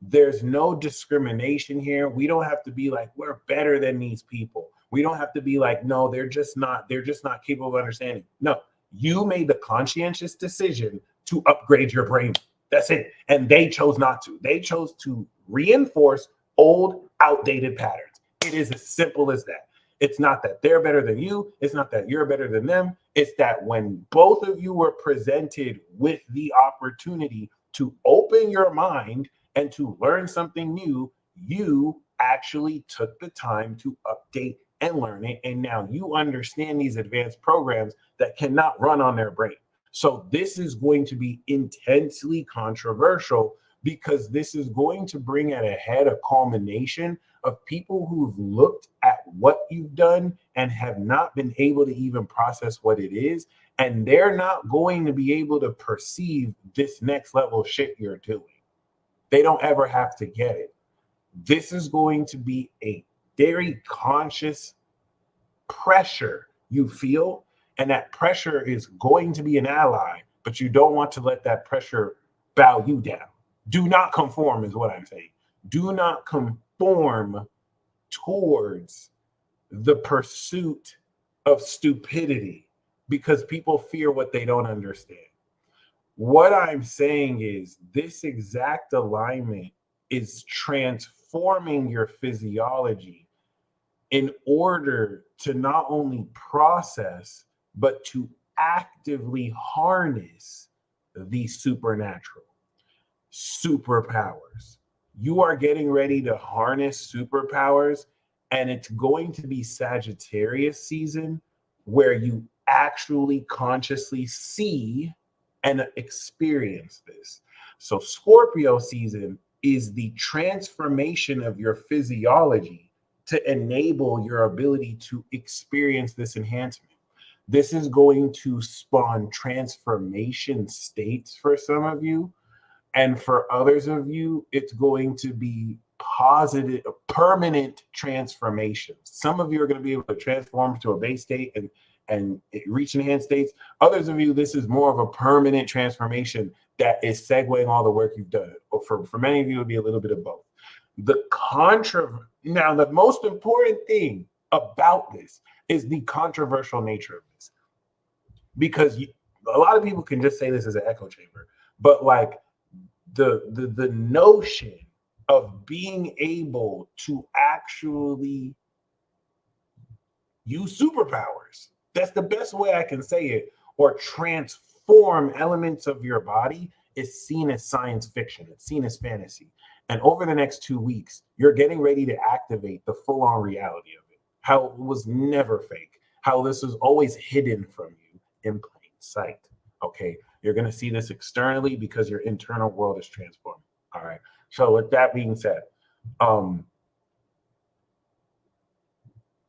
There's no discrimination here. We don't have to be like, we're better than these people. We don't have to be like, no, they're just not capable of understanding. No, you made the conscientious decision to upgrade your brain. That's it. And they chose not to. They chose to reinforce old, outdated patterns. It is as simple as that. It's not that they're better than you. It's not that you're better than them. It's that when both of you were presented with the opportunity to open your mind and to learn something new, you actually took the time to update and learn it. And now you understand these advanced programs that cannot run on their brain. So this is going to be intensely controversial because this is going to bring at a head a culmination of people who've looked at what you've done and have not been able to even process what it is. And they're not going to be able to perceive this next level shit you're doing. They don't ever have to get it. This is going to be a very conscious pressure you feel, and that pressure is going to be an ally, but you don't want to let that pressure bow you down. Do not conform is what I'm saying. Do not conform towards the pursuit of stupidity because people fear what they don't understand. What I'm saying is this exact alignment is transforming your physiology in order to not only process, but to actively harness the supernatural, superpowers. You are getting ready to harness superpowers, and it's going to be Sagittarius season where you actually consciously see and experience this. So Scorpio season is the transformation of your physiology to enable your ability to experience this enhancement. This is going to spawn transformation states for some of you. And for others of you, it's going to be positive, permanent transformations. Some of you are going to be able to transform to a base state and reach enhanced states. Others of you, this is more of a permanent transformation that is segueing all the work you've done. Or for many of you, it'll be a little bit of both. Now, the most important thing about this is the controversial nature of this. Because a lot of people can just say this is an echo chamber, but like the notion of being able to actually use superpowers, that's the best way I can say it, or transform elements of your body is seen as science fiction. It's seen as fantasy. And over the next 2 weeks, you're getting ready to activate the full-on reality of it. How it was never fake. How this was always hidden from you in plain sight. Okay, you're going to see this externally because your internal world is transforming. All right. So with that being said,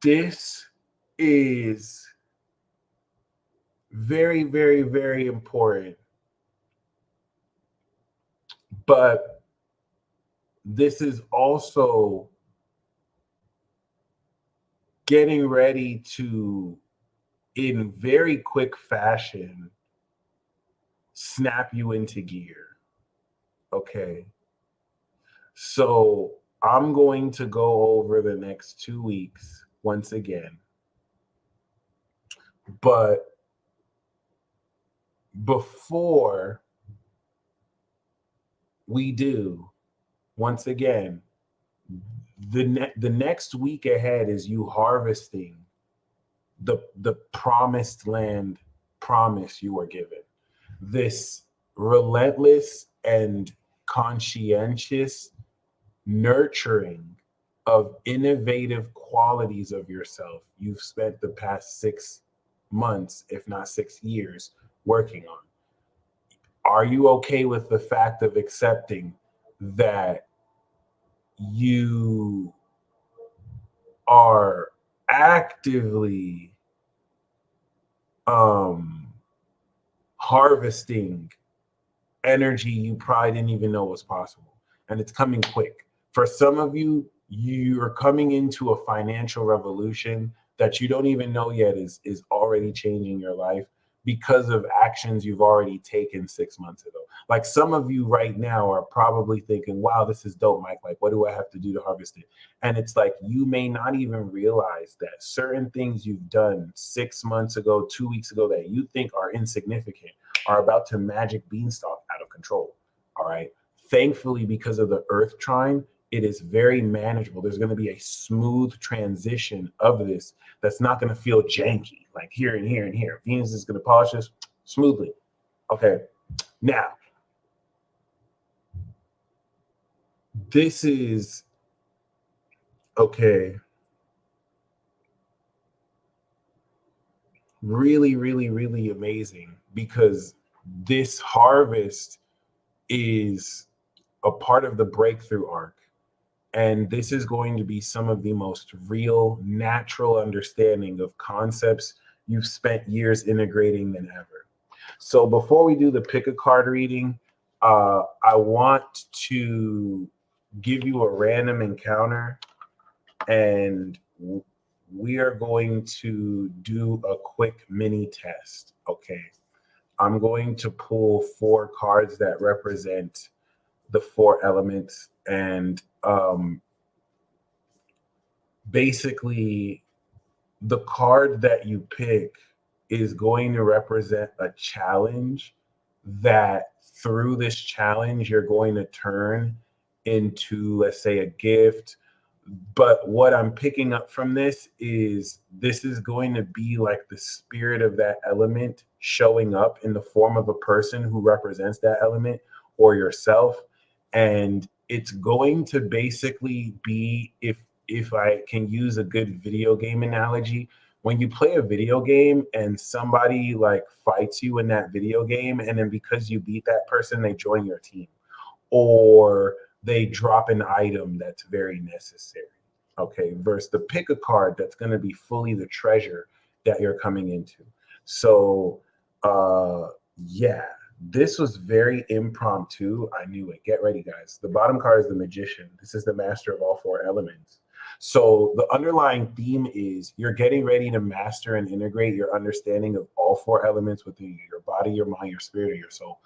this is very, very, very important. But this is also getting ready to, in very quick fashion, snap you into gear. Okay. So I'm going to go over the next 2 weeks once again. But before we do, once again, the next week ahead is you harvesting the promised land promise you were given. This relentless and conscientious nurturing of innovative qualities of yourself you've spent the past 6 months, if not 6 years, working on. Are you okay with the fact of accepting that you are actively harvesting energy you probably didn't even know was possible. And it's coming quick. For some of you, you're coming into a financial revolution that you don't even know yet is already changing your life because of actions you've already taken 6 months ago. Like some of you right now are probably thinking, wow, this is dope, Mike. Like, what do I have to do to harvest it? And it's like you may not even realize that certain things you've done 6 months ago, 2 weeks ago that you think are insignificant are about to magic beanstalk out of control. All right. Thankfully, because of the Earth trine, it is very manageable. There's going to be a smooth transition of this that's not going to feel janky, like here and here and here. Venus is going to polish this smoothly. Okay. Now, this is okay. Really, really, really amazing because this harvest is a part of the breakthrough arc. And this is going to be some of the most real, natural understanding of concepts you've spent years integrating than ever. So before we do the pick a card reading, I want to give you a random encounter, and we are going to do a quick mini test. Okay. I'm going to pull 4 cards that represent the 4 elements, and basically the card that you pick is going to represent a challenge that through this challenge you're going to turn into, let's say, a gift. But what I'm picking up from this is going to be like the spirit of that element showing up in the form of a person who represents that element or yourself. And it's going to basically be, if I can use a good video game analogy, when you play a video game and somebody like fights you in that video game, and then because you beat that person, they join your team, or they drop an item that's very necessary. Okay, versus the pick a card that's going to be fully the treasure that you're coming into. So, yeah, this was very impromptu. I knew it. Get ready, guys. The bottom card is the Magician. This is the master of all 4 elements. So the underlying theme is you're getting ready to master and integrate your understanding of all 4 elements within your body, your mind, your spirit, or your soul.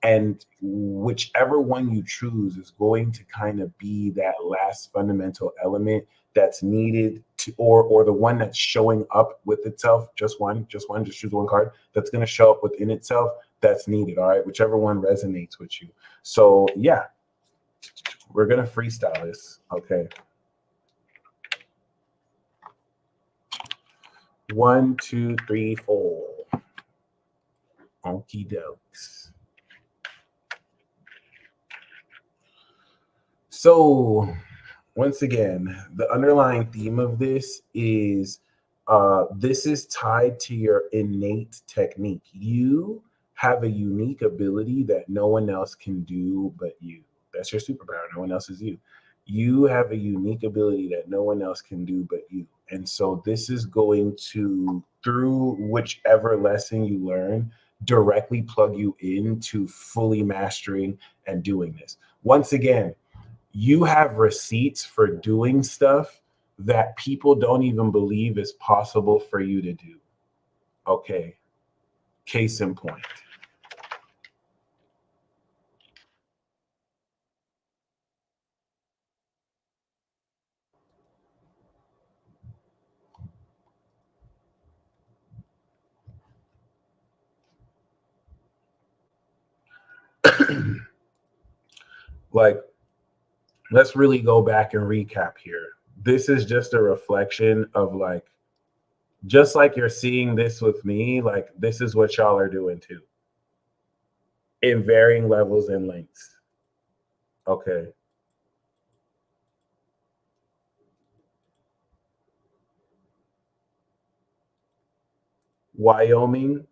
And whichever one you choose is going to kind of be that last fundamental element that's needed to, or the one that's showing up with itself. Just choose one card that's going to show up within itself that's needed. All right, whichever one resonates with you. So yeah, we're going to freestyle this. Okay. 1, 2, 3, 4. Okie dokes. So once again, the underlying theme of this is tied to your innate technique. You have a unique ability that no one else can do but you. That's your superpower. No one else is you. You have a unique ability that no one else can do but you. And so this is going to, through whichever lesson you learn, directly plug you into fully mastering and doing this. Once again, you have receipts for doing stuff that people don't even believe is possible for you to do. Okay. Case in point. Like, let's really go back and recap here. This is just a reflection of, like, just like you're seeing this with me, like this is what y'all are doing too, in varying levels and lengths. Okay. Wyoming,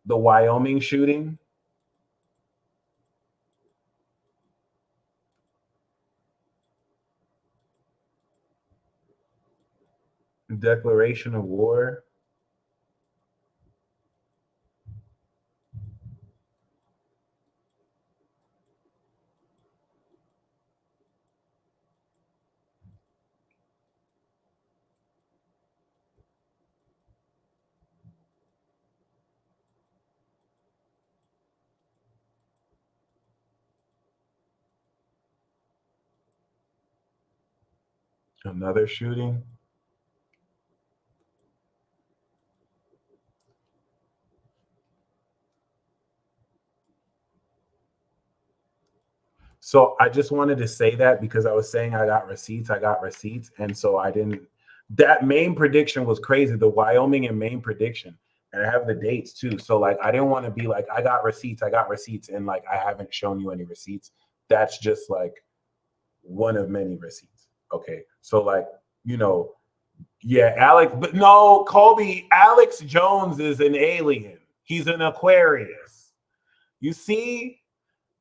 the Wyoming shooting. Declaration of war. Another shooting. So I just wanted to say that because I was saying I got receipts, and so I didn't. That Maine prediction was crazy. The Wyoming and Maine prediction, and I have the dates too. So like, I didn't want to be like, I got receipts, and like I haven't shown you any receipts. That's just like one of many receipts. Okay, so like, you know, yeah, Alex, but no, Colby, Alex Jones is an alien. He's an Aquarius. You see?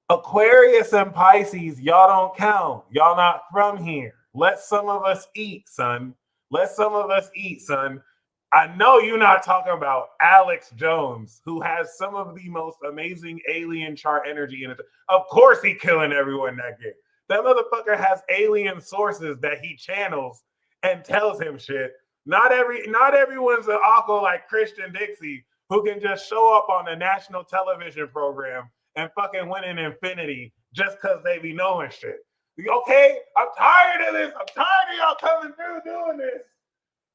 Aquarius and Pisces, y'all don't count. Y'all not from here. Let some of us eat, son. Let some of us eat, son. I know you're not talking about Alex Jones, who has some of the most amazing alien chart energy in it. Of course he killing everyone that game. That motherfucker has alien sources that he channels and tells him shit. Not everyone's an uncle like Christian Dixie who can just show up on a national television program and fucking win an infinity just because they be knowing shit. Okay? I'm tired of this. I'm tired of y'all coming through doing this.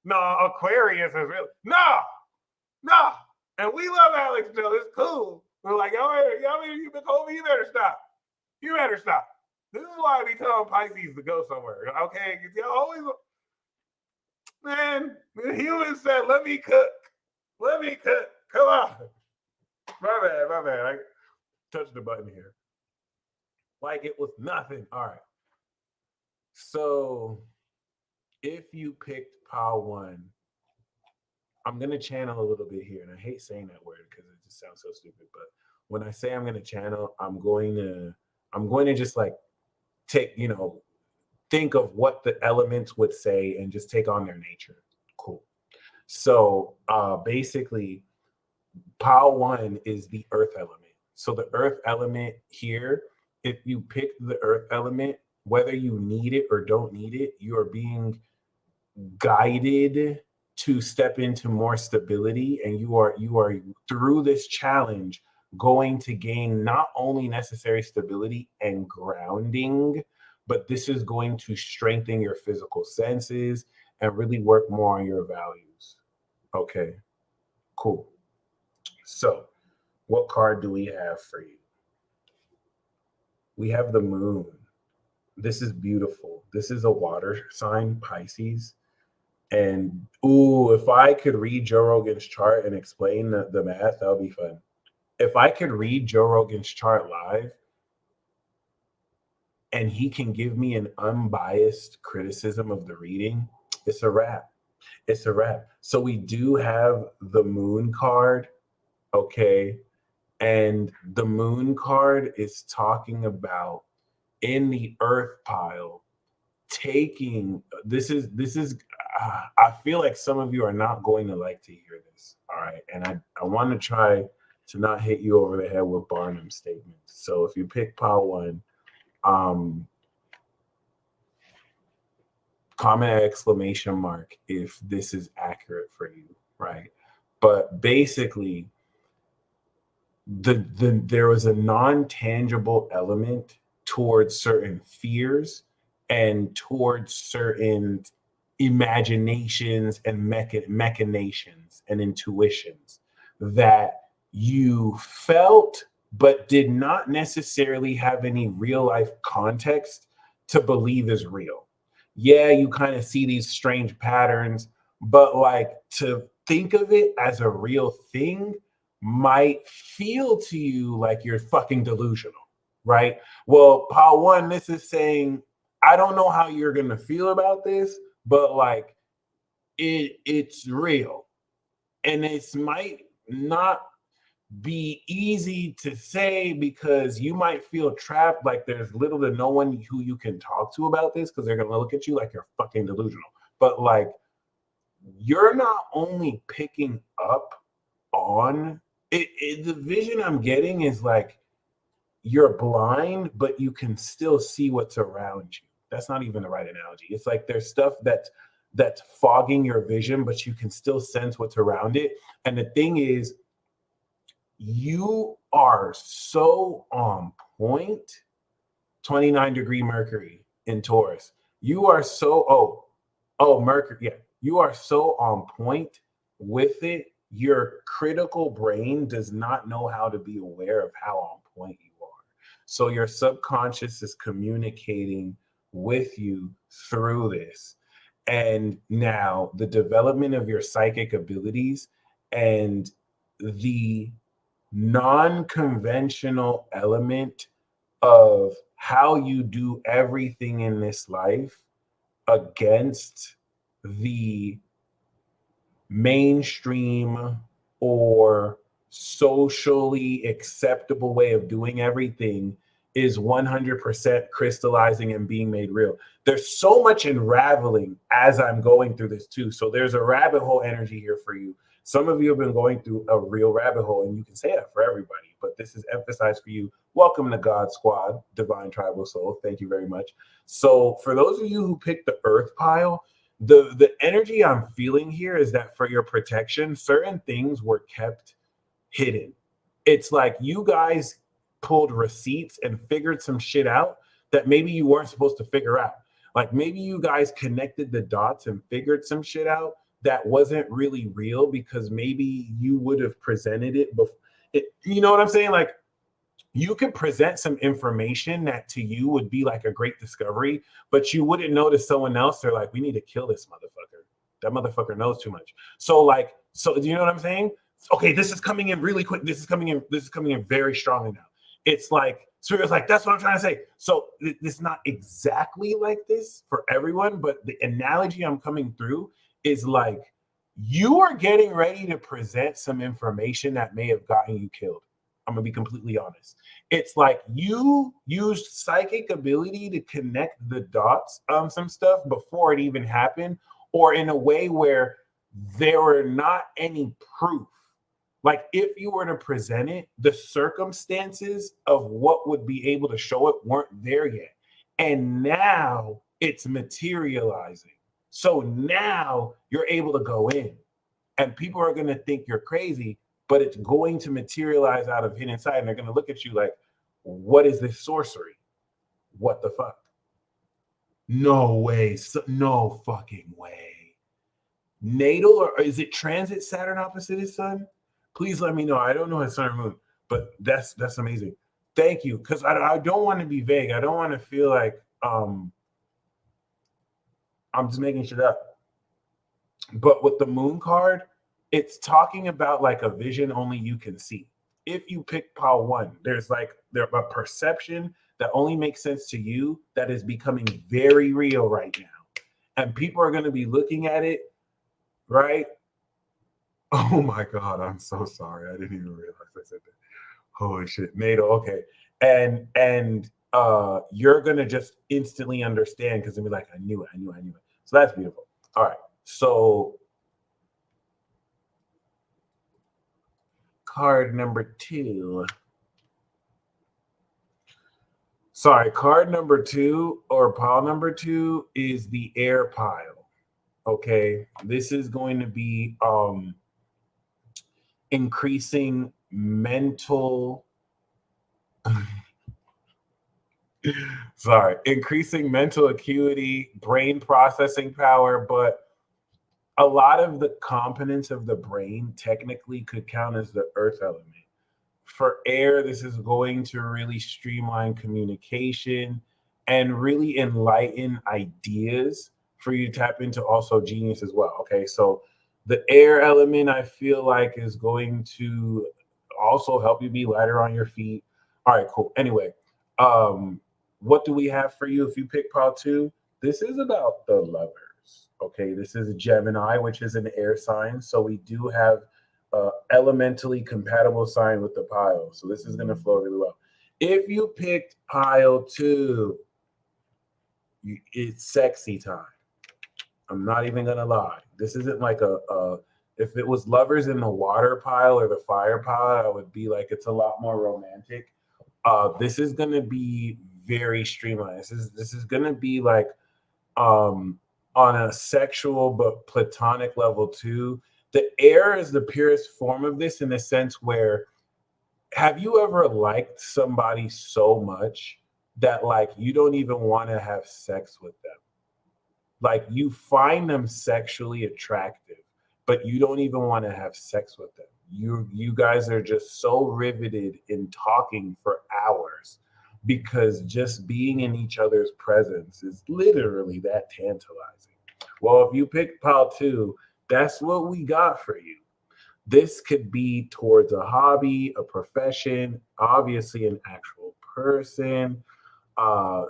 No, Aquarius is real. No. And we love Alex Jones. It's cool. We're like, you better stop. You better stop. This is why we tell Pisces to go somewhere. Okay? Y'all always, man, the human said, let me cook. Come on. My bad. I touched the button here. Like it was nothing. All right. So if you picked Pile 1, I'm going to channel a little bit here. And I hate saying that word because it just sounds so stupid. But when I say I'm going to channel, I'm going to just like take, think of what the elements would say and just take on their nature. Cool. So basically, Pile 1 is the earth element. So the earth element here, if you pick the earth element, whether you need it or don't need it, you are being guided to step into more stability, and you are through this challenge going to gain not only necessary stability and grounding, but this is going to strengthen your physical senses and really work more on your values. Okay, cool. So what card do we have for you? We have the moon. This is beautiful. This is a water sign, Pisces. And if I could read Joe Rogan's chart and explain the math, that would be fun. If I could read Joe Rogan's chart live and he can give me an unbiased criticism of the reading, it's a wrap. It's a wrap. So we do have the moon card, okay? And the moon card is talking about in the earth pile taking I feel like some of you are not going to like to hear this. All right. And I want to try to not hit you over the head with Barnum statements. So if you pick Pile 1, comment exclamation mark if this is accurate for you, right? But basically, there was a non-tangible element towards certain fears and towards certain imaginations and machinations and intuitions that you felt but did not necessarily have any real life context to believe is real. Yeah, you kind of see these strange patterns, but like to think of it as a real thing might feel to you like you're fucking delusional, right? Well, Pile 1, this is saying, I don't know how you're going to feel about this, but like it's real. And it might not be easy to say because you might feel trapped, like there's little to no one who you can talk to about this because they're going to look at you like you're fucking delusional. But like you're not only picking up on it, the vision I'm getting is like you're blind, but you can still see what's around you. That's not even the right analogy. It's like there's stuff that's fogging your vision, but you can still sense what's around it. And the thing is, you are so on point. 29-degree Mercury in Taurus. You are so Mercury. Yeah, you are so on point with it. Your critical brain does not know how to be aware of how on point you are. So your subconscious is communicating with you through this. And now the development of your psychic abilities and the non-conventional element of how you do everything in this life against the mainstream or socially acceptable way of doing everything is 100% crystallizing and being made real. There's so much unraveling as I'm going through this too. So there's a rabbit hole energy here for you. Some of you have been going through a real rabbit hole, and you can say that for everybody, but this is emphasized for you. Welcome to God Squad, Divine Tribal Soul. Thank you very much. So for those of you who picked the Earth pile, the energy I'm feeling here is that for your protection, certain things were kept hidden. It's like you guys pulled receipts and figured some shit out that maybe you weren't supposed to figure out. Like maybe you guys connected the dots and figured some shit out that wasn't really real because maybe you would have presented it before. You know what I'm saying? Like you could present some information that to you would be like a great discovery, but you wouldn't know to someone else. They're like, we need to kill this motherfucker. That motherfucker knows too much. So do you know what I'm saying? Okay, this is coming in really quick. This is coming in very strongly now. It's like, Spirit's like, that's what I'm trying to say. So it's not exactly like this for everyone, but the analogy I'm coming through is like, you are getting ready to present some information that may have gotten you killed. I'm gonna be completely honest. It's like you used psychic ability to connect the dots on some stuff before it even happened, or in a way where there were not any proof. Like if you were to present it, the circumstances of what would be able to show it weren't there yet. And now it's materializing. So now you're able to go in and people are going to think you're crazy, but it's going to materialize out of hidden sight. And they're going to look at you like, what is this sorcery? What the fuck? No way. No fucking way. Natal, or is it transit Saturn opposite his sun? Please let me know. I don't know his sun or moon, but that's amazing. Thank you. Because I don't want to be vague. I don't want to feel like I'm just making shit up. But with the moon card, it's talking about like a vision only you can see. If you pick pile 1, there's a perception that only makes sense to you that is becoming very real right now. And people are going to be looking at it, right? Oh my God, I'm so sorry. I didn't even realize I said that. Holy shit, NATO. Okay. And you're gonna just instantly understand because it'll be like, I knew it. So that's beautiful. All right. So card number 2. Sorry, card number 2 or pile number 2 is the air pile. Okay. This increasing mental increasing mental acuity, brain processing power, but a lot of the components of the brain technically could count as the earth element. For air, this is going to really streamline communication and really enlighten ideas for you to tap into also genius as well. Okay, so the air element, I feel like, is going to also help you be lighter on your feet. All right, cool. Anyway, what do we have for you if you pick pile 2? This is about the lovers. Okay, this is a Gemini, which is an air sign. So we do have elementally compatible sign with the pile. So this is going to flow really well. If you picked pile 2, it's sexy time. I'm not even gonna lie. This isn't like a if it was lovers in the water pile or the fire pile, I would be like it's a lot more romantic. This is gonna be very streamlined. This is gonna be like um on a sexual but platonic level too. The air is the purest form of this in the sense where have you ever liked somebody so much that like you don't even want to have sex with them? Like you find them sexually attractive, but you don't even want to have sex with them. You guys are just so riveted in talking for hours because just being in each other's presence is literally that tantalizing. Well, if you pick pile two, that's what we got for you. This could be towards a hobby, a profession, obviously an actual person.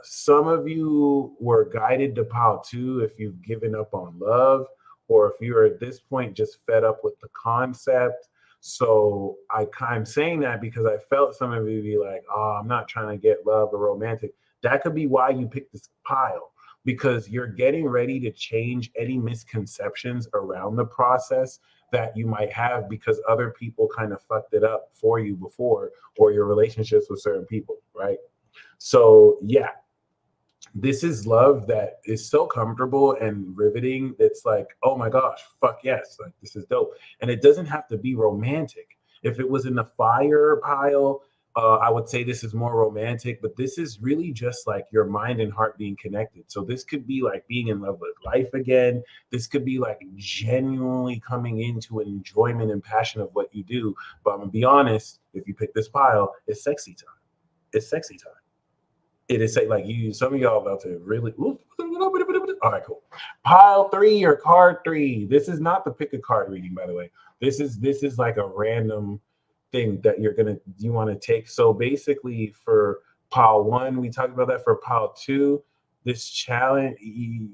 Some of you were guided to pile two if you've given up on love, or if you're at this point just fed up with the concept. So I'm saying that because I felt some of you be like, oh, I'm not trying to get love or romantic. That could be why you picked this pile because you're getting ready to change any misconceptions around the process that you might have because other people kind of fucked it up for you before or your relationships with certain people, right? So yeah, this is love that is so comfortable and riveting. It's like, oh my gosh, fuck yes, like this is dope. And it doesn't have to be romantic. If it was in the fire pile, I would say this is more romantic, but this is really just like your mind and heart being connected. So this could be like being in love with life again. This could be like genuinely coming into an enjoyment and passion of what you do. But I'm gonna be honest, if you pick this pile, it's sexy time. It's sexy time. It is like you. Some of y'all about to really. All right, cool. Pile three or card three. This is not the pick a card reading, by the way. This is like a random thing that you want to take. So basically, for pile one, we talked about that. For pile two, this challenge,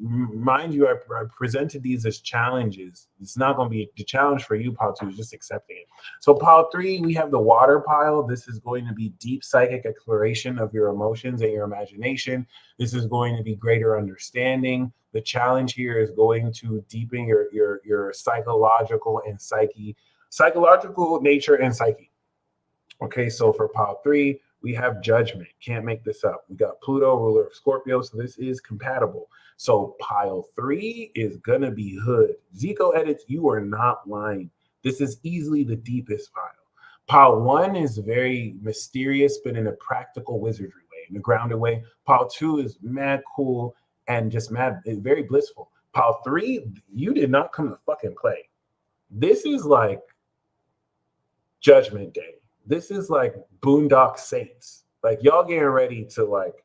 mind you, I presented these as challenges. It's not going to be the challenge for you, pile two, is just accepting it. So pile three, we have the water pile. This is going to be deep psychic exploration of your emotions and your imagination. This is going to be greater understanding. The challenge here is going to deepen your psychological nature and psyche. Okay, so for pile three, we have judgment. Can't make this up. We got Pluto, ruler of Scorpio, so this is compatible. So pile three is gonna be hood. Zico edits, you are not lying. This is easily the deepest pile. Pile one is very mysterious, but in a practical wizardry way, in a grounded way. Pile two is mad cool and just mad, very blissful. Pile three, you did not come to fucking play. This is like Judgment Day. This is like Boondock Saints. Like y'all getting ready to like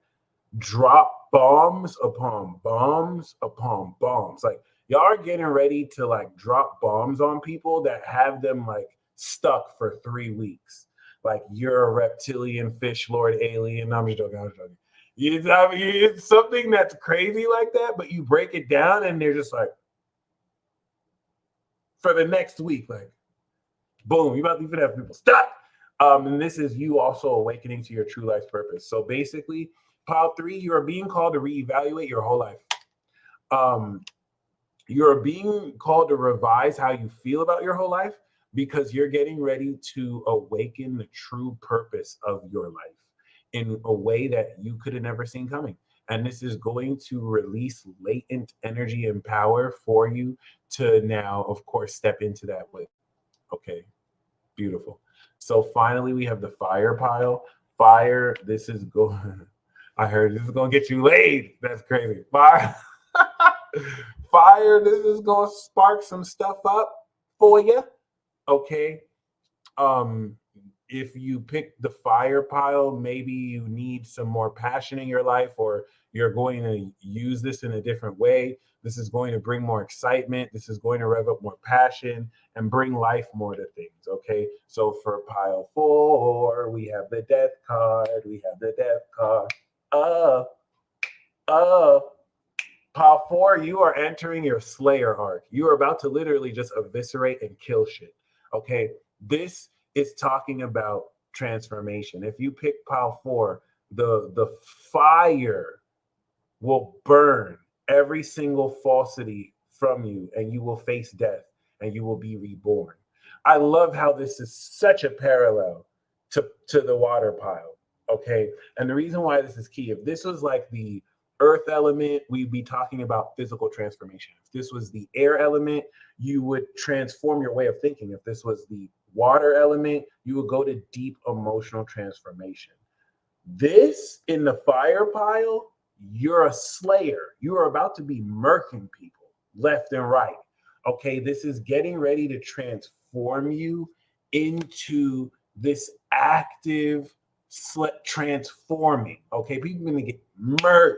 drop bombs upon bombs upon bombs. Like y'all are getting ready to like drop bombs on people that have them like stuck for 3 weeks. Like you're a reptilian, fish lord, alien. I'm just joking. I mean, it's something that's crazy like that, but you break it down and they're just like, for the next week, like, boom, you about to even have people stop. And this is you also awakening to your true life's purpose. So basically, pile three, you are being called to reevaluate your whole life. You're being called to revise how you feel about your whole life because you're getting ready to awaken the true purpose of your life in a way that you could have never seen coming. And this is going to release latent energy and power for you to now, of course, step into that with. Okay, beautiful. So finally, we have the fire pile. Fire, this is going. I heard this is going to get you laid. That's crazy. Fire, fire. This is going to spark some stuff up for you. Okay. If you pick the fire pile, maybe you need some more passion in your life, or you're going to use this in a different way. This is going to bring more excitement. This is going to rev up more passion and bring life more to things. Okay. So for pile four, we have the death card. We have the death card. Pile four, you are entering your Slayer arc. You are about to literally just eviscerate and kill shit. Okay. This is talking about transformation. If you pick pile four, the fire will burn every single falsity from you, and you will face death, and you will be reborn. I love how this is such a parallel to the water pile. Okay. And the reason why this is key, if this was like the earth element, we'd be talking about physical transformation. If this was the air element, you would transform your way of thinking. If this was the water element, you would go to deep emotional transformation. This in the fire pile, you're a slayer. You are about to be murking people left and right. Okay, this is getting ready to transform you into this active transforming. Okay, people are gonna get murked.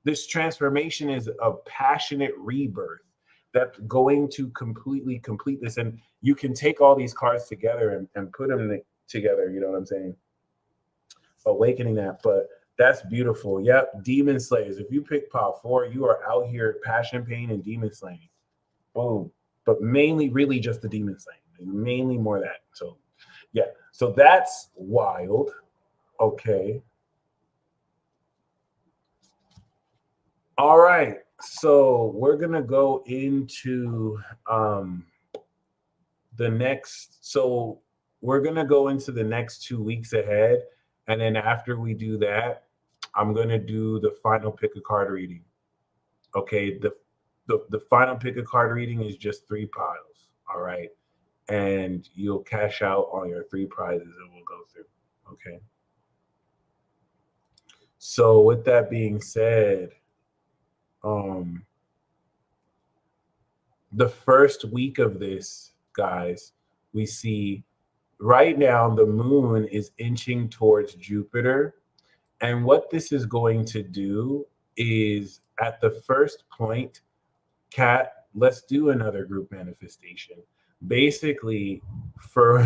This transformation is a passionate rebirth that's going to completely complete this. And you can take all these cards together and put them together. You know what I'm saying? Awakening that, but that's beautiful. Yep, demon slayers. If you pick pile 4, you are out here passion, pain, and demon slaying. Boom. But mainly, really, just the demon slaying. Mainly more of that. So, yeah. So that's wild. Okay. All right. So we're gonna go into the next. So we're gonna go into the next 2 weeks ahead. And then after we do that, I'm going to do the final pick a card reading. Okay, the final pick a card reading is just 3 piles, all right? And you'll cash out on your 3 prizes and we'll go through, okay? So with that being said, the first week of this, guys, we see right now the moon is inching towards Jupiter. And what this is going to do is at the first point, Kat, let's do another group manifestation. Basically, for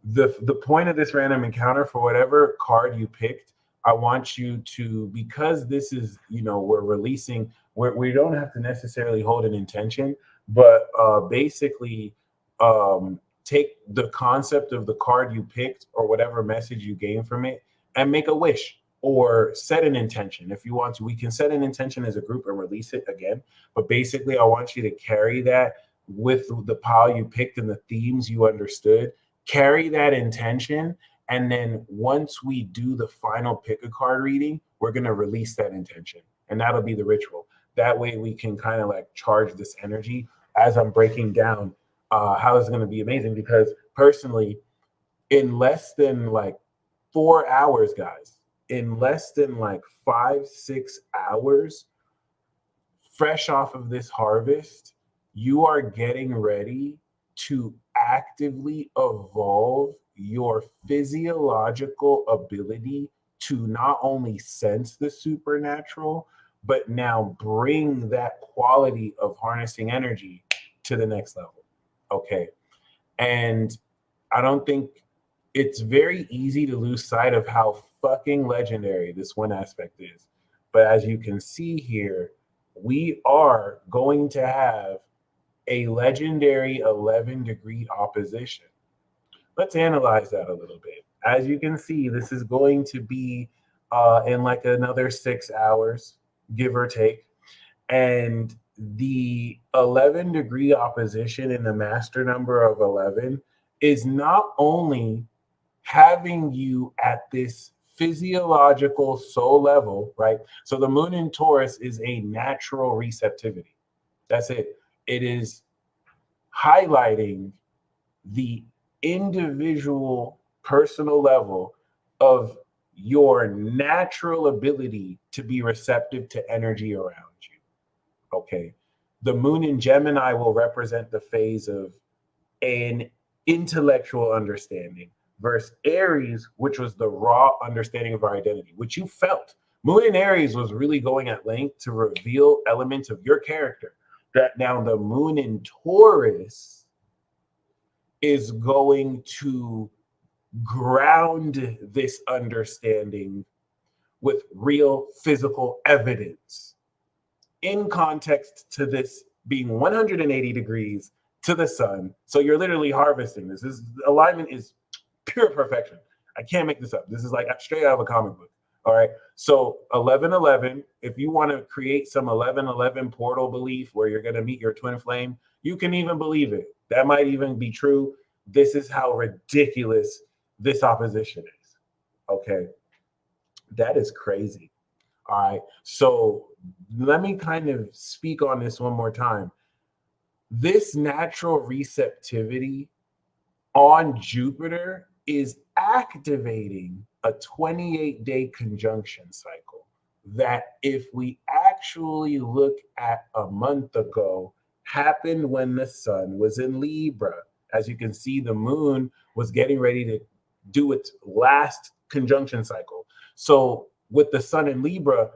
the point of this random encounter, for whatever card you picked, I want you to, because this is, we're releasing, we don't have to necessarily hold an intention, but basically take the concept of the card you picked or whatever message you gain from it and make a wish or set an intention. If you want to, we can set an intention as a group and release it again. But basically, I want you to carry that with the pile you picked and the themes you understood. Carry that intention. And then once we do the final pick a card reading, we're going to release that intention. And that'll be the ritual. That way we can kind of like charge this energy as I'm breaking down how it's going to be amazing. Because personally, in less than like 4 hours, guys, in less than like 5-6 hours, fresh off of this harvest, you are getting ready to actively evolve your physiological ability to not only sense the supernatural, but now bring that quality of harnessing energy to the next level. Okay. And I don't think it's very easy to lose sight of how fucking legendary this one aspect is. But as you can see here, we are going to have a legendary 11-degree opposition. Let's analyze that a little bit. As you can see, this is going to be in like another 6 hours, give or take. And the 11-degree opposition in the master number of 11 is not only having you at this physiological soul level, right? So the moon in Taurus is a natural receptivity. That's it. It is highlighting the individual personal level of your natural ability to be receptive to energy around you. Okay. The moon in Gemini will represent the phase of an intellectual understanding versus Aries, which was the raw understanding of our identity, which you felt. Moon in Aries was really going at length to reveal elements of your character. That now the moon in Taurus is going to ground this understanding with real physical evidence in context to this being 180 degrees to the sun. So you're literally harvesting this. This alignment is pure perfection. I can't make this up. This is like straight out of a comic book. All right. So 1111, if you want to create some 1111 portal belief where you're going to meet your twin flame, you can even believe it. That might even be true. This is how ridiculous this opposition is. Okay. That is crazy. All right. So let me kind of speak on this one more time. This natural receptivity on Jupiter is activating a 28-day conjunction cycle that, if we actually look at a month ago, happened when the sun was in Libra. As you can see, the moon was getting ready to do its last conjunction cycle. So with the sun in Libra,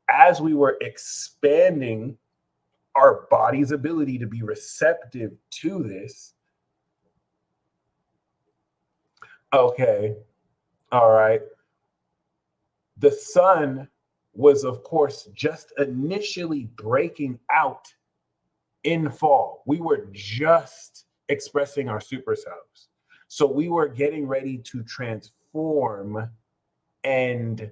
as we were expanding our body's ability to be receptive to this, okay, all right, the sun was, of course, just initially breaking out in fall. We were just expressing our super selves. So we were getting ready to transform and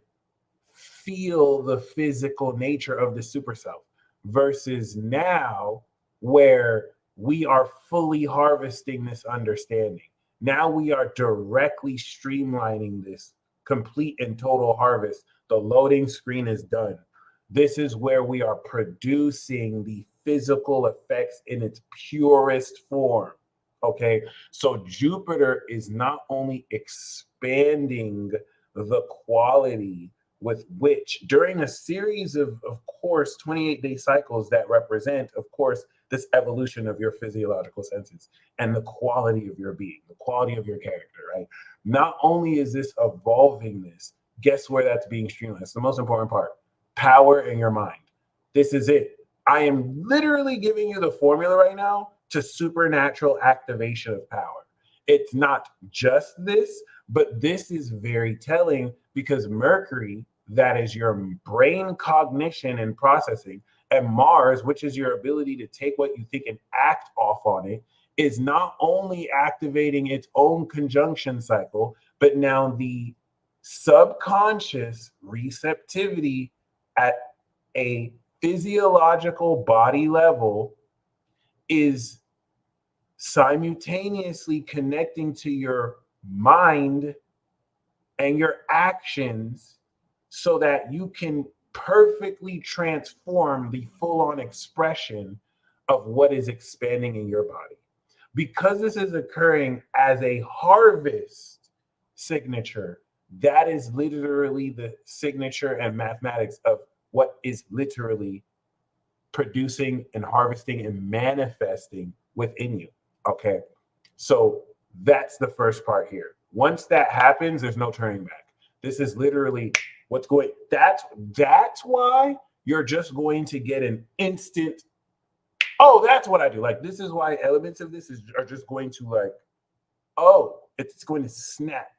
feel the physical nature of the super self, versus now where we are fully harvesting this understanding. Now we are directly streamlining this complete and total harvest. The loading screen is done. This is where we are producing the physical effects in its purest form. Okay, so Jupiter is not only expanding the quality with which, during a series of course, 28-day cycles that represent, of course, this evolution of your physiological senses and the quality of your being, the quality of your character, right? Not only is this evolving this, guess where that's being streamlined? It's the most important part. Power in your mind. This is it. I am literally giving you the formula right now to supernatural activation of power. It's not just this, but this is very telling, because Mercury, that is your brain cognition and processing, and Mars, which is your ability to take what you think and act off on it, is not only activating its own conjunction cycle, but now the subconscious receptivity at a physiological body level is simultaneously connecting to your mind and your actions, so that you can perfectly transform the full-on expression of what is expanding in your body. Because this is occurring as a harvest signature, that is literally the signature and mathematics of what is literally producing and harvesting and manifesting within you. Okay, so that's the first part here. Once that happens, there's no turning back. This is literally what's going. That's why you're just going to get an instant. Oh, that's what I do. Like, this is why elements of this are just going to, like, oh, it's going to snap,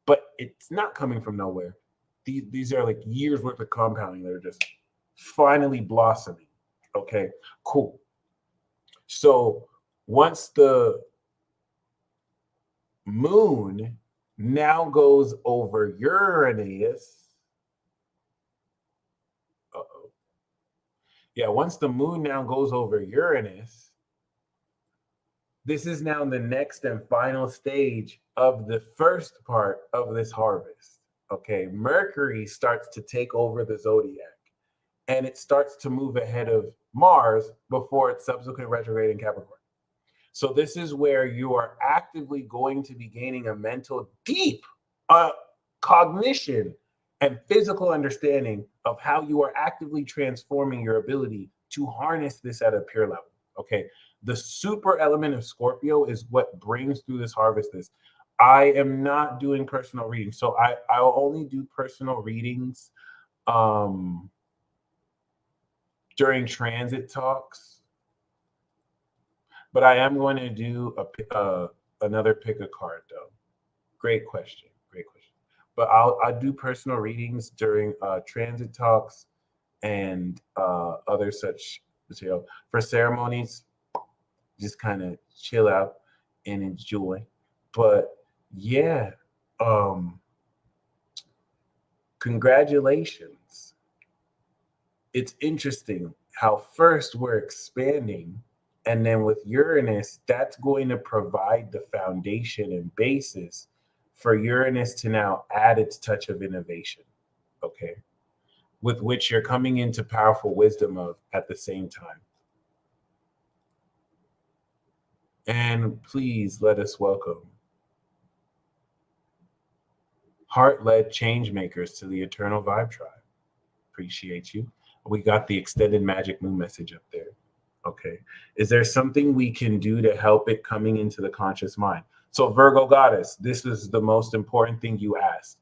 but it's not coming from nowhere. These are like years worth of compounding that are just finally blossoming. Okay, cool. So once the moon now goes over Uranus, once the moon now goes over Uranus, this is now the next and final stage of the first part of this harvest. Okay, Mercury starts to take over the zodiac, and it starts to move ahead of Mars before its subsequent retrograde in Capricorn. So this is where you are actively going to be gaining a mental deep cognition and physical understanding of how you are actively transforming your ability to harness this at a pure level. Okay, the super element of Scorpio is what brings through this harvest. This, I am not doing personal readings, so I'll only do personal readings during transit talks. But I am going to do another pick a card, though. Great question. But I'll do personal readings during transit talks and other such material. For ceremonies, just kind of chill out and enjoy. But yeah, Congratulations. It's interesting how first we're expanding, and then with Uranus, that's going to provide the foundation and basis for Uranus to now add its touch of innovation, okay, with which you're coming into powerful wisdom of at the same time. And please let us welcome heart-led change makers to the Eternal Vibe Tribe. Appreciate you. We got the extended magic moon message up there. Okay. Is there something we can do to help it coming into the conscious mind? So Virgo goddess, this is the most important thing you asked.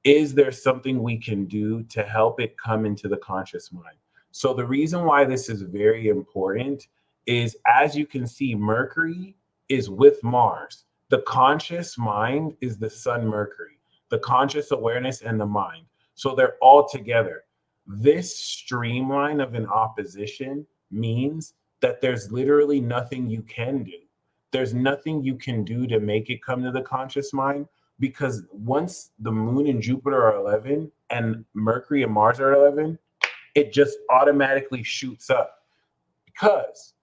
Is there something we can do to help it come into the conscious mind? So the reason why this is very important is, as you can see, Mercury is with Mars. The conscious mind is the sun Mercury, the conscious awareness and the mind. So they're all together. This streamline of an opposition means that there's literally nothing you can do. There's nothing you can do to make it come to the conscious mind, because once the moon and Jupiter are 11 and Mercury and Mars are 11, it just automatically shoots up, because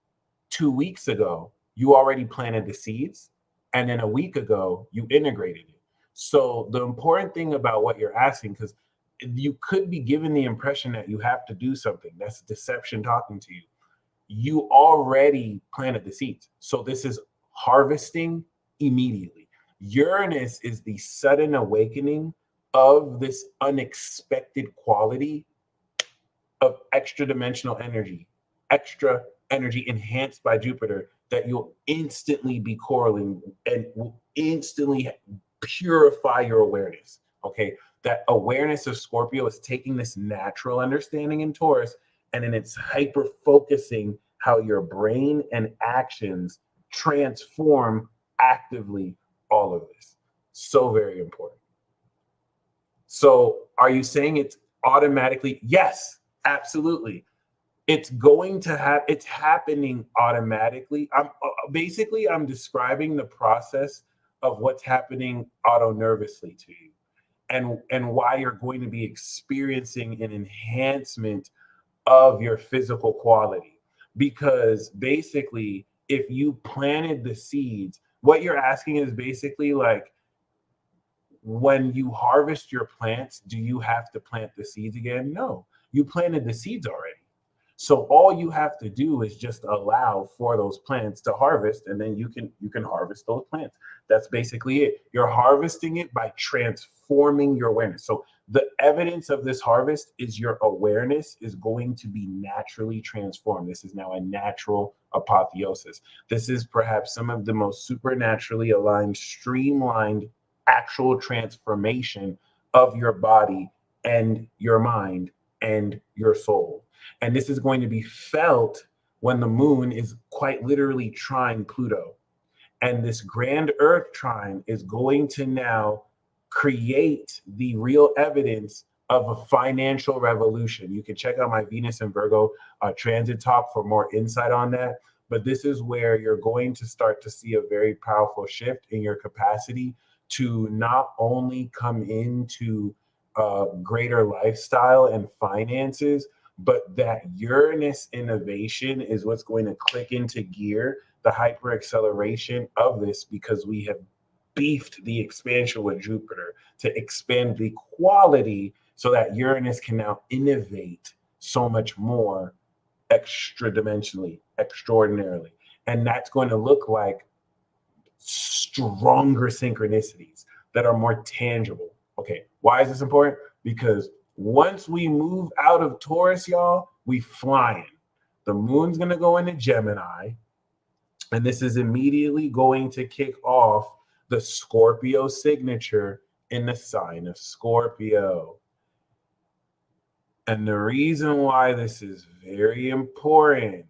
2 weeks ago, you already planted the seeds, and then a week ago, you integrated it. So the important thing about what you're asking, because you could be given the impression that you have to do something. That's deception talking to you. You already planted the seeds. So this is harvesting immediately. Uranus is the sudden awakening of this unexpected quality of extra dimensional energy, extra energy enhanced by Jupiter, that you'll instantly be correlating and will instantly purify your awareness. Okay. That awareness of Scorpio is taking this natural understanding in Taurus, and then it's hyper focusing how your brain and actions transform actively all of this. So very important. So are you saying it's automatically? Yes, absolutely. It's going to have, it's happening automatically. I'm describing the process of what's happening auto-nervously to you, and why you're going to be experiencing an enhancement of your physical quality. Because basically, if you planted the seeds, what you're asking is basically like, when you harvest your plants, do you have to plant the seeds again? No, you planted the seeds already. So all you have to do is just allow for those plants to harvest, and then you can harvest those plants. That's basically it. You're harvesting it by transforming your awareness. So the evidence of this harvest is your awareness is going to be naturally transformed. This is now a natural apotheosis. This is perhaps some of the most supernaturally aligned, streamlined, actual transformation of your body and your mind and your soul. And this is going to be felt when the moon is quite literally trine Pluto. And this grand Earth trine is going to now create the real evidence of a financial revolution. You can check out my Venus and Virgo transit talk for more insight on that. But this is where you're going to start to see a very powerful shift in your capacity to not only come into greater lifestyle and finances, but that Uranus innovation is what's going to click into gear the hyper acceleration of this, because we have beefed the expansion with Jupiter to expand the quality so that Uranus can now innovate so much more extra dimensionally, extraordinarily. And that's going to look like stronger synchronicities that are more tangible. Okay, why is this important? Because once we move out of Taurus, y'all, we flying. The moon's going to go into Gemini, and this is immediately going to kick off the Scorpio signature in the sign of Scorpio. And the reason why this is very important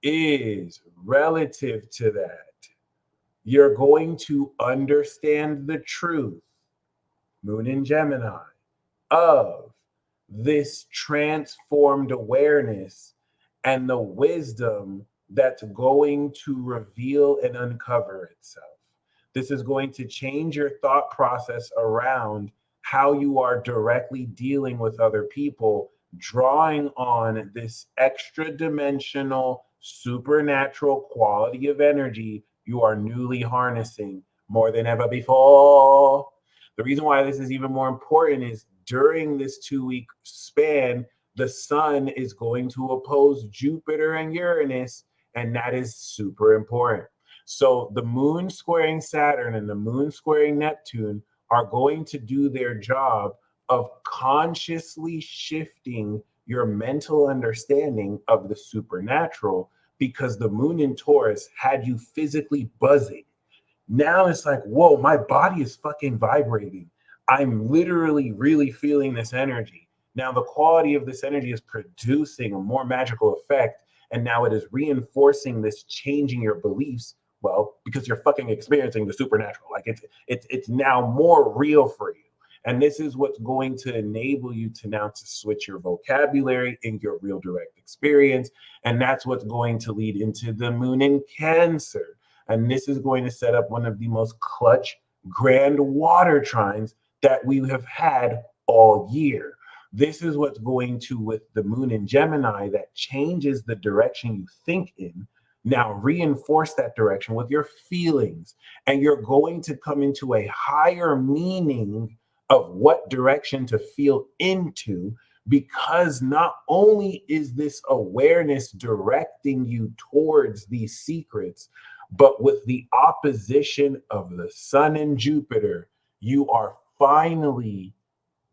is relative to that. You're going to understand the truth, Moon in Gemini, of this transformed awareness and the wisdom that's going to reveal and uncover itself. This is going to change your thought process around how you are directly dealing with other people, drawing on this extra dimensional, supernatural quality of energy you are newly harnessing more than ever before. The reason why this is even more important is during this 2 week span, the sun is going to oppose Jupiter and Uranus, and that is super important. So the moon squaring Saturn and the moon squaring Neptune are going to do their job of consciously shifting your mental understanding of the supernatural, because the moon in Taurus had you physically buzzing. Now it's like, whoa, my body is fucking vibrating. I'm literally really feeling this energy. Now the quality of this energy is producing a more magical effect, and now it is reinforcing this change in your beliefs. Well, because you're fucking experiencing the supernatural. Like it's now more real for you. And this is what's going to enable you to now to switch your vocabulary in your real direct experience. And that's what's going to lead into the moon in Cancer. And this is going to set up one of the most clutch grand water trines that we have had all year. This is what's going to, with the moon in Gemini, that changes the direction you think in. Now reinforce that direction with your feelings, and you're going to come into a higher meaning of what direction to feel into, because not only is this awareness directing you towards these secrets, but with the opposition of the sun and Jupiter, you are finally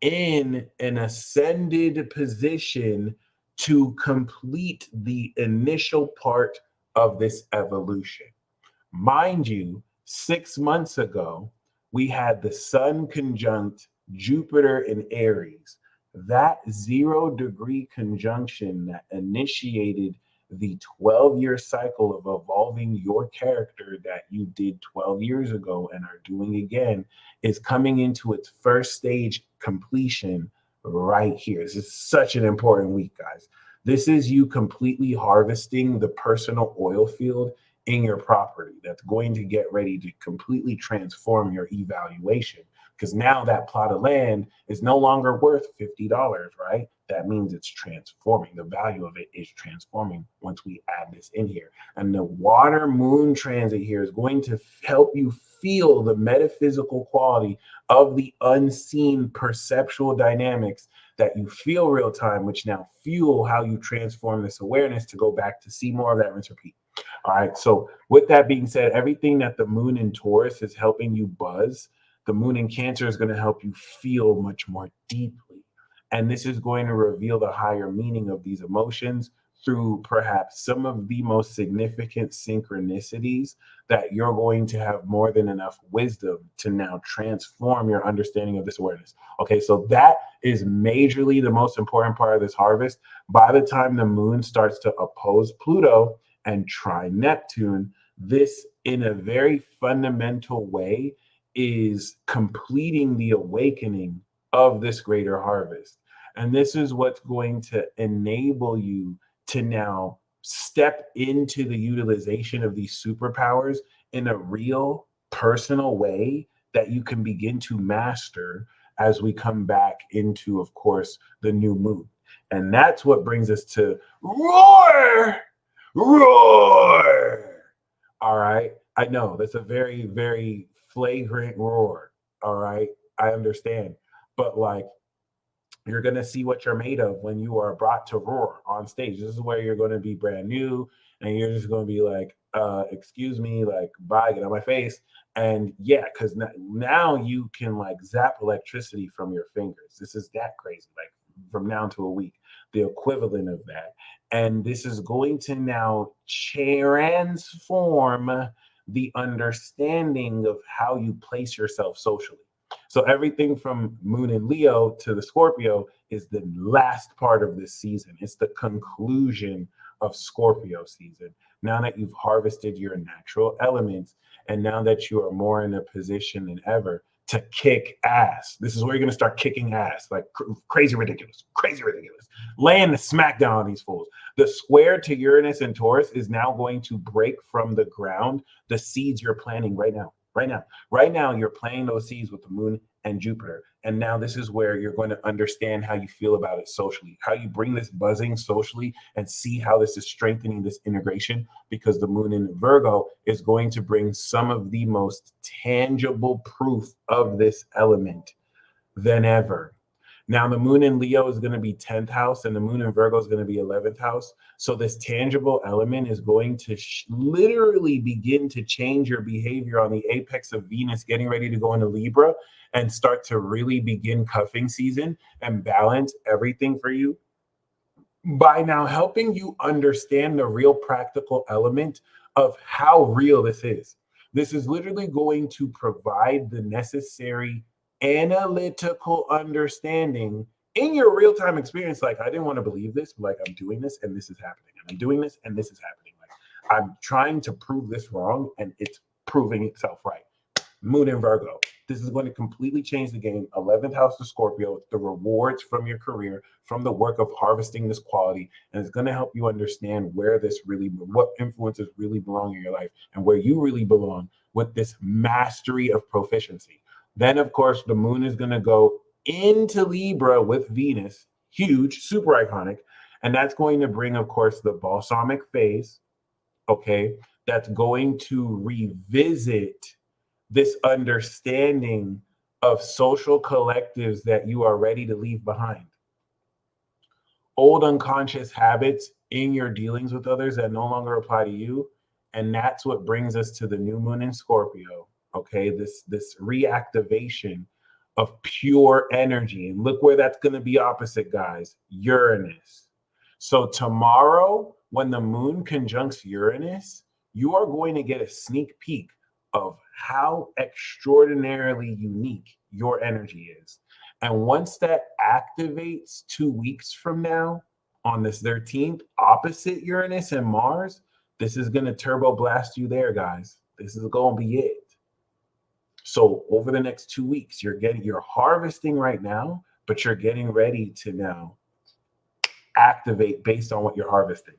in an ascended position to complete the initial part of this evolution. Mind you, 6 months ago, we had the sun conjunct Jupiter in Aries. That 0-degree conjunction that initiated the 12-year cycle of evolving your character that you did 12 years ago and are doing again is coming into its first stage completion right here. This is such an important week, guys. This is you completely harvesting the personal oil field in your property that's going to get ready to completely transform your evaluation, because now that plot of land is no longer worth $50, right? That means it's transforming. The value of it is transforming once we add this in here. And the water moon transit here is going to help you feel the metaphysical quality of the unseen perceptual dynamics that you feel real time, which now fuel how you transform this awareness to go back to see more of that, rinse, repeat. All right. So with that being said, everything that the moon in Taurus is helping you buzz, the moon in Cancer is going to help you feel much more deeply. And this is going to reveal the higher meaning of these emotions through perhaps some of the most significant synchronicities that you're going to have more than enough wisdom to now transform your understanding of this awareness. Okay, so that is majorly the most important part of this harvest. By the time the moon starts to oppose Pluto and trine Neptune, this in a very fundamental way is completing the awakening of this greater harvest. And this is what's going to enable you to now step into the utilization of these superpowers in a real personal way that you can begin to master as we come back into, of course, the new moon. And that's what brings us to roar, roar. All right. I know that's a very, very flagrant roar. All right. I understand. But like, you're going to see what you're made of when you are brought to roar on stage. This is where you're going to be brand new and you're just going to be like, excuse me, like, bye, get on my face. And yeah, because now you can like zap electricity from your fingers. This is that crazy, like from now to a week, the equivalent of that. And this is going to now transform the understanding of how you place yourself socially. So everything from moon in Leo to the Scorpio is the last part of this season. It's the conclusion of Scorpio season. Now that you've harvested your natural elements, and now that you are more in a position than ever to kick ass, this is where you're going to start kicking ass, like crazy ridiculous, laying the smack down on these fools. The square to Uranus and Taurus is now going to break from the ground the seeds you're planting right now. Right now, you're planting those seeds with the moon and Jupiter. And now this is where you're going to understand how you feel about it socially, how you bring this buzzing socially and see how this is strengthening this integration, because the moon in Virgo is going to bring some of the most tangible proof of this element than ever. Now, the moon in Leo is going to be 10th house and the moon in Virgo is going to be 11th house. So this tangible element is going to literally begin to change your behavior on the apex of Venus, getting ready to go into Libra and start to really begin cuffing season and balance everything for you by now helping you understand the real practical element of how real this is. This is literally going to provide the necessary analytical understanding in your real-time experience. Like, I didn't want to believe this, but like, I'm doing this and this is happening, and I'm doing this and this is happening. Like, I'm trying to prove this wrong and it's proving itself right. Moon in Virgo. This is going to completely change the game. 11th house of Scorpio, the rewards from your career, from the work of harvesting this quality. And it's going to help you understand where this really, what influences really belong in your life and where you really belong with this mastery of proficiency. Then, of course, the moon is going to go into Libra with Venus, huge, super iconic. And that's going to bring, of course, the balsamic phase, okay? That's going to revisit this understanding of social collectives that you are ready to leave behind. Old unconscious habits in your dealings with others that no longer apply to you. And that's what brings us to the new moon in Scorpio. Okay, this reactivation of pure energy. And look where that's going to be opposite, guys. Uranus. So tomorrow, when the moon conjuncts Uranus, you are going to get a sneak peek of how extraordinarily unique your energy is. And once that activates 2 weeks from now, on this 13th, opposite Uranus and Mars, this is going to turbo blast you there, guys. This is going to be it. So over the next 2 weeks, you're harvesting right now, but you're getting ready to now activate based on what you're harvesting.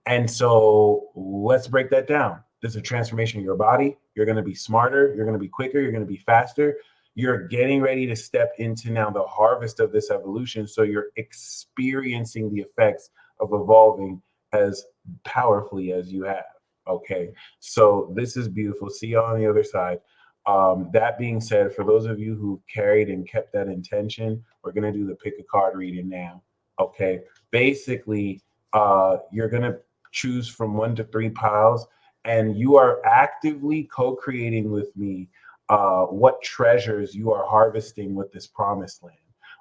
And so let's break that down. There's a transformation in your body. You're going to be smarter. You're going to be quicker. You're going to be faster. You're getting ready to step into now the harvest of this evolution. So you're experiencing the effects of evolving as powerfully as you have. Okay. So this is beautiful. See you on the other side. That being said, for those of you who carried and kept that intention, we're going to do the pick a card reading now. Okay. Basically, you're going to choose from 1 to 3 piles, and you are actively co-creating with me what treasures you are harvesting with this promised land.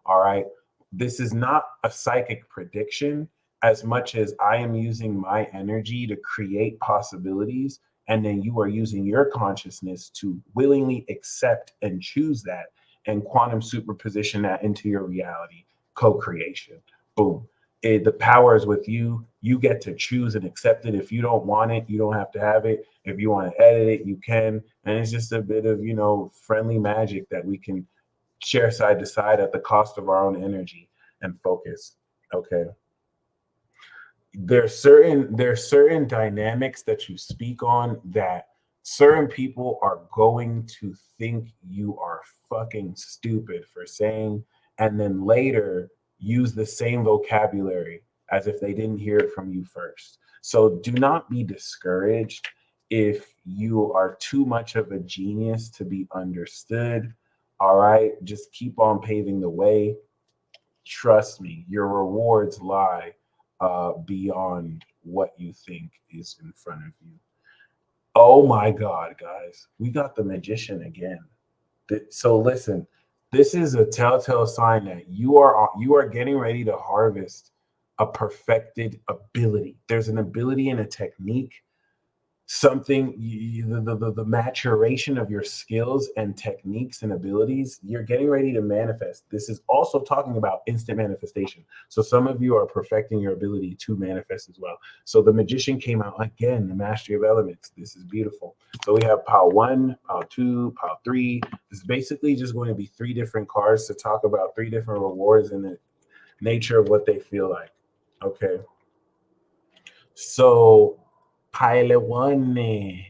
All right. This is not a psychic prediction as much as I am using my energy to create possibilities. And then you are using your consciousness to willingly accept and choose that and quantum superposition that into your reality. Co-creation. Boom. The power is with you. You get to choose and accept it. If you don't want it, you don't have to have it. If you want to edit it, you can. And it's just a bit of, friendly magic that we can share side to side at the cost of our own energy and focus. Okay. There's certain dynamics that you speak on that certain people are going to think you are fucking stupid for saying, and then later use the same vocabulary as if they didn't hear it from you first. So do not be discouraged if you are too much of a genius to be understood. All right, just keep on paving the way. Trust me, your rewards lie beyond what you think is in front of you. Oh my God, guys, we got the magician again. So listen, this is a telltale sign that you are getting ready to harvest a perfected ability. There's an ability and a technique, something, the maturation of your skills and techniques and abilities, you're getting ready to manifest. This is also talking about instant manifestation. So some of you are perfecting your ability to manifest as well. So the magician came out again, the mastery of elements. This is beautiful. So we have pile 1, pile 2, pile 3. This is basically just going to be 3 different cards to talk about 3 different rewards and the nature of what they feel like. Okay. So pile 1.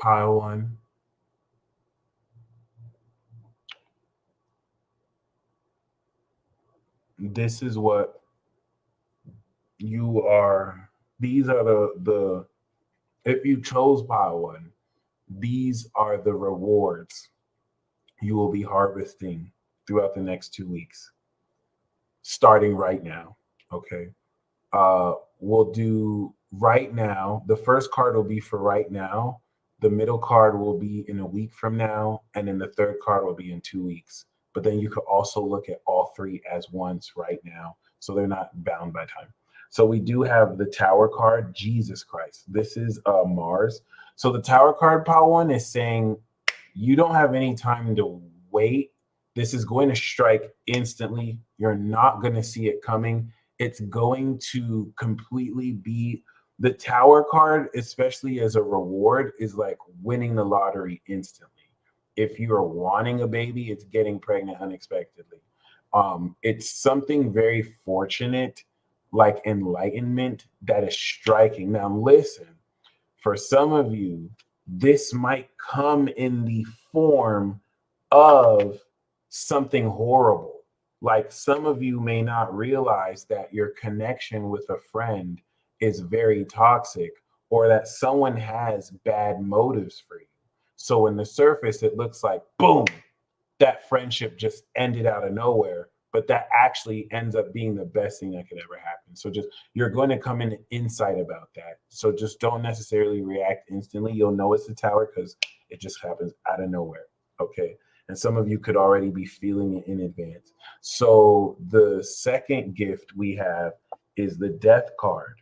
pile one. This is what you are. These are the if you chose pile one, these are the rewards you will be harvesting throughout the next 2 weeks, starting right now. Okay. We'll do right now. The first card will be for right now. The middle card will be in a week from now. And then the third card will be in 2 weeks. But then you could also look at all three as once right now. So they're not bound by time. So we do have the Tower card, Jesus Christ. This is Mars. So the Tower card, pile one, is saying you don't have any time to wait. This is going to strike instantly. You're not going to see it coming. It's going to completely be the Tower card, especially as a reward, is like winning the lottery instantly. If you are wanting a baby, it's getting pregnant unexpectedly. It's something very fortunate, like enlightenment, that is striking. Now, listen, for some of you, this might come in the form of something horrible. Like some of you may not realize that your connection with a friend is very toxic, or that someone has bad motives for you. So in the surface, it looks like, boom, that friendship just ended out of nowhere, but that actually ends up being the best thing that could ever happen. So just, you're going to come in insight about that. So just don't necessarily react instantly. You'll know it's the Tower because it just happens out of nowhere. Okay. And some of you could already be feeling it in advance. So the second gift we have is the Death card.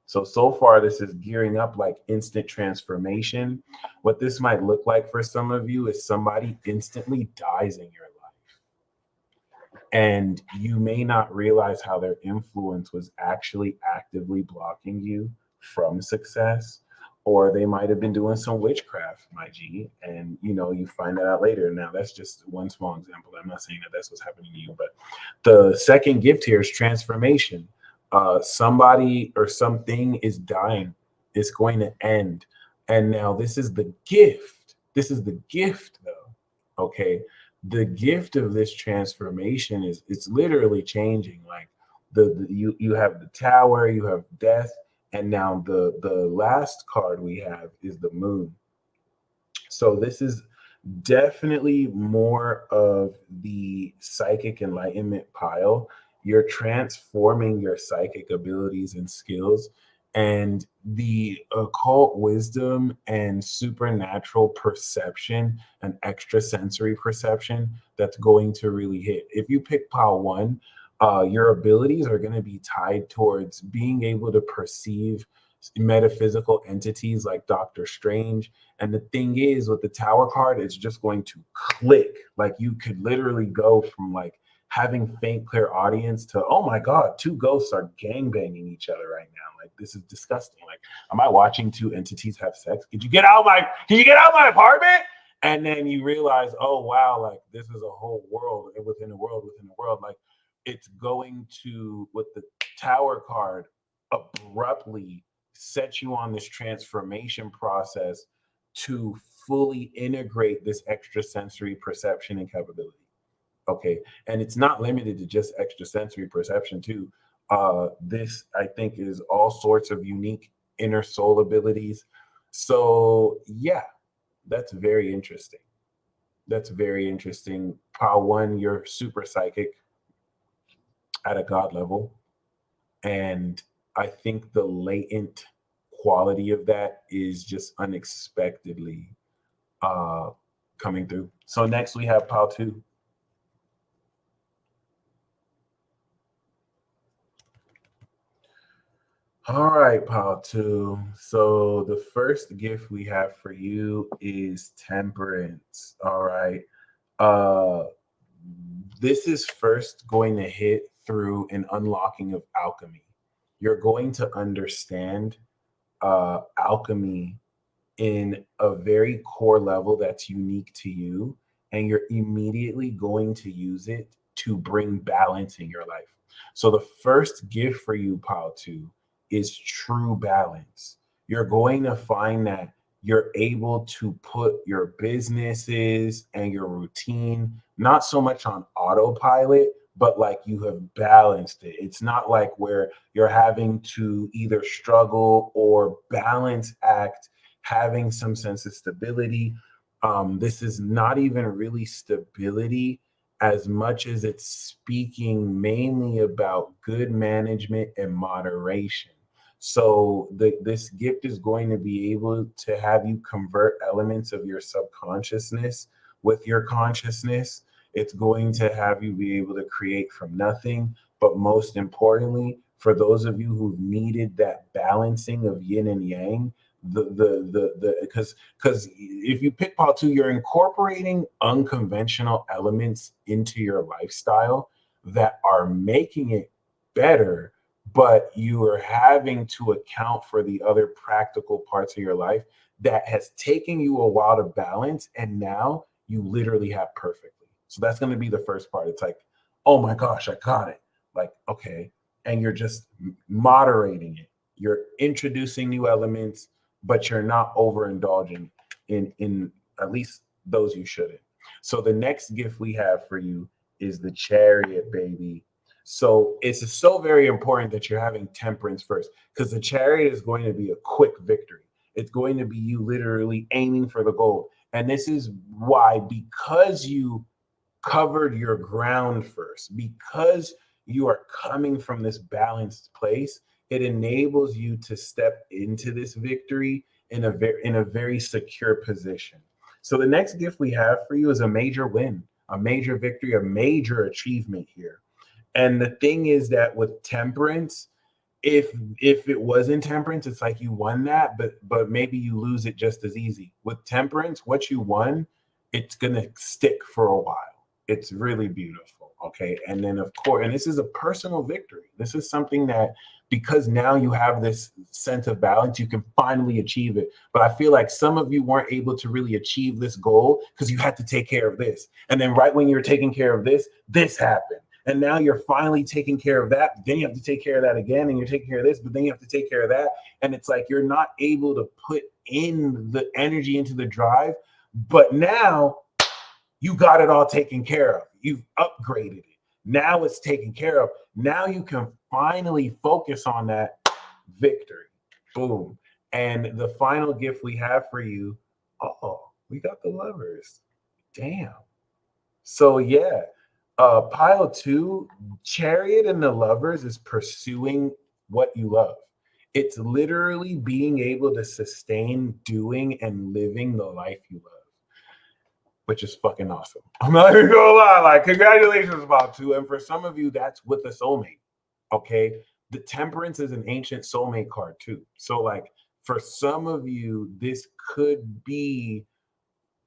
So far, this is gearing up like instant transformation. What this might look like for some of you is somebody instantly dies in your life. And you may not realize how their influence was actually actively blocking you from success. Or they might have been doing some witchcraft, my G, and you find that out later. Now, that's just one small example. I'm not saying that that's what's happening to you, but the second gift here is transformation. Somebody or something is dying. It's going to end. And now this is the gift. This is the gift, though. Okay. The gift of this transformation is it's literally changing. Like you have the Tower, you have death. And now the last card we have is the Moon. So this is definitely more of the psychic enlightenment pile. You're transforming your psychic abilities and skills, and the occult wisdom and supernatural perception and extrasensory perception that's going to really hit. If you pick pile one, your abilities are going to be tied towards being able to perceive metaphysical entities like Doctor Strange. And the thing is, with the Tower card, it's just going to click. Like you could literally go from like having faint clairaudience to, oh my God, two ghosts are gangbanging each other right now. Like this is disgusting. Like, am I watching two entities have sex? Can you get out of my apartment? And then you realize, oh wow, like this is a whole world within a world within a world. Like it's going to, with the Tower card, abruptly set you on this transformation process to fully integrate this extrasensory perception and capability. Okay. And it's not limited to just extrasensory perception too. This, I think, is all sorts of unique inner soul abilities. So yeah, that's very interesting. That's very interesting. Pile one, you're super psychic at a God level. And I think the latent quality of that is just unexpectedly coming through. So next we have pile two. All right, pile two. So the first gift we have for you is temperance. All right. This is first going to hit through an unlocking of alchemy. You're going to understand alchemy in a very core level that's unique to you, and you're immediately going to use it to bring balance in your life. So the first gift for you, pile two, is true balance. You're going to find that you're able to put your businesses and your routine not so much on autopilot, but like you have balanced it. It's not like where you're having to either struggle or balance act, having some sense of stability. This is not even really stability as much as it's speaking mainly about good management and moderation. So this gift is going to be able to have you convert elements of your subconsciousness with your consciousness. It's going to have you be able to create from nothing. But most importantly, for those of you who've needed that balancing of yin and yang, because if you pick part two, you're incorporating unconventional elements into your lifestyle that are making it better, but you are having to account for the other practical parts of your life that has taken you a while to balance, and now you literally have perfectly. So that's going to be the first part. It's like, oh my gosh, I got it. Like, okay. And you're just moderating it. You're introducing new elements, but you're not overindulging in at least those you shouldn't. So the next gift we have for you is the Chariot, baby. So it's so very important that you're having temperance first, because the Chariot is going to be a quick victory. It's going to be you literally aiming for the goal. And this is why, because you covered your ground first, because you are coming from this balanced place, it enables you to step into this victory in a very secure position. So the next gift we have for you is a major win, a major victory, a major achievement here. And the thing is that with temperance, if it wasn't temperance, it's like you won that, but maybe you lose it just as easy. With temperance, what you won, it's gonna stick for a while. It's really beautiful. Okay. And then of course, and this is a personal victory. This is something that, because now you have this sense of balance, you can finally achieve it. But I feel like some of you weren't able to really achieve this goal because you had to take care of this. And then right when you're taking care of this, this happened. And now you're finally taking care of that. Then you have to take care of that again. And you're taking care of this, but then you have to take care of that. And it's like you're not able to put in the energy into the drive. But now you got it all taken care of. You've upgraded it. Now it's taken care of. Now you can finally focus on that victory. Boom. And the final gift we have for you, we got the Lovers. Damn. So yeah, pile two, Chariot and the Lovers is pursuing what you love. It's literally being able to sustain doing and living the life you love, which is fucking awesome. I'm not even gonna lie, like, congratulations about two. And for some of you, that's with a soulmate. Okay. The Temperance is an ancient soulmate card too. So, like, for some of you, this could be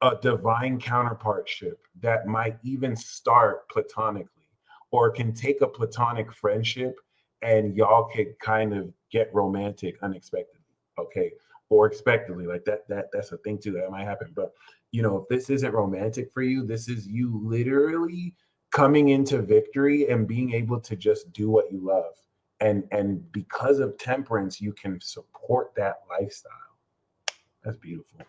a divine counterpartship that might even start platonically, or can take a platonic friendship and y'all could kind of get romantic unexpectedly. Okay. Or expectedly, like that's a thing too that might happen. But you know, if this isn't romantic for you, this is you literally coming into victory and being able to just do what you love. And because of temperance, you can support that lifestyle. That's beautiful.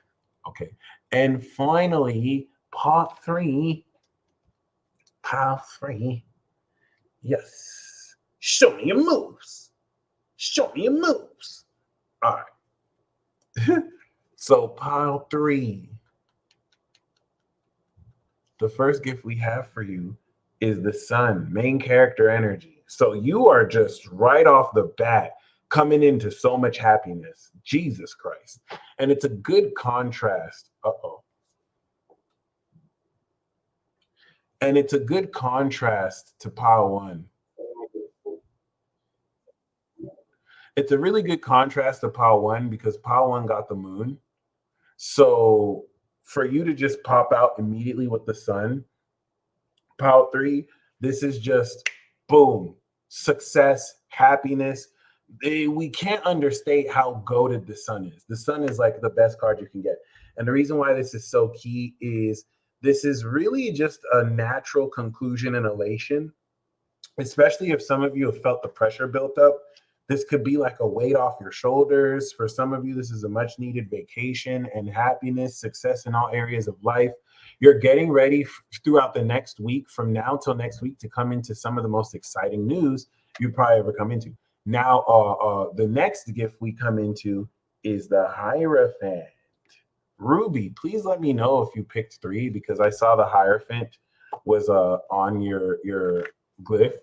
Okay. And finally, part three. Yes. Show me your moves. Show me your moves. All right. So pile three. The first gift we have for you is the Sun, main character energy. So you are just right off the bat coming into so much happiness. Jesus Christ. And it's a good contrast. And it's a good contrast to pile one. It's a really good contrast to pile one because pile one got the moon. So for you to just pop out immediately with the Sun, pile three, this is just boom, success, happiness. We can't understate how goated the Sun is. The Sun is like the best card you can get. And the reason why this is so key is this is really just a natural conclusion and elation, especially if some of you have felt the pressure built up This could be like a weight off your shoulders. For some of you, this is a much needed vacation and happiness, success in all areas of life. You're getting ready throughout the next week, from now till next week, to come into some of the most exciting news you probably ever come into. Now, the next gift we come into is the Hierophant. Ruby, please let me know if you picked 3, because I saw the Hierophant was on your glyph.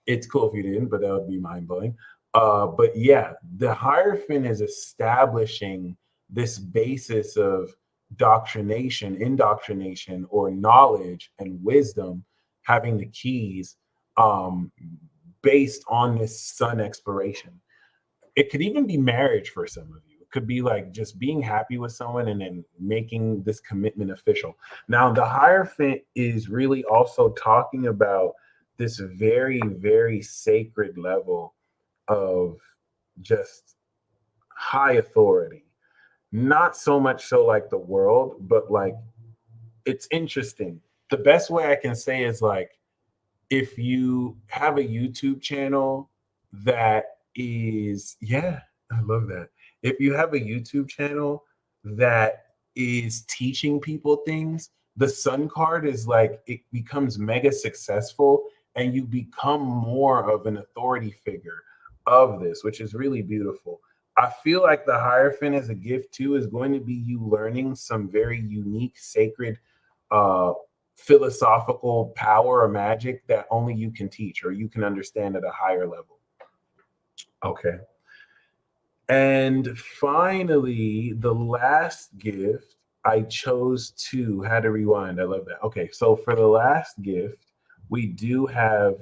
It's cool if you didn't, but that would be mind-blowing. But yeah, the Hierophant is establishing this basis of indoctrination, or knowledge and wisdom, having the keys based on this sun exploration. It could even be marriage for some of you. It could be like just being happy with someone and then making this commitment official. Now, the Hierophant is really also talking about this very, very sacred level of just high authority. Not so much so like the world, but like, it's interesting. The best way I can say is like, if you have a YouTube channel that is, yeah, I love that. If you have a YouTube channel that is teaching people things, the Sun card is like, it becomes mega successful and you become more of an authority figure of this, which is really beautiful. I feel like the Hierophant as a gift too is going to be you learning some very unique, sacred, philosophical power or magic that only you can teach or you can understand at a higher level. Okay. And finally, the last gift, I chose 2. Had to rewind. I love that. Okay, so for the last gift, we do have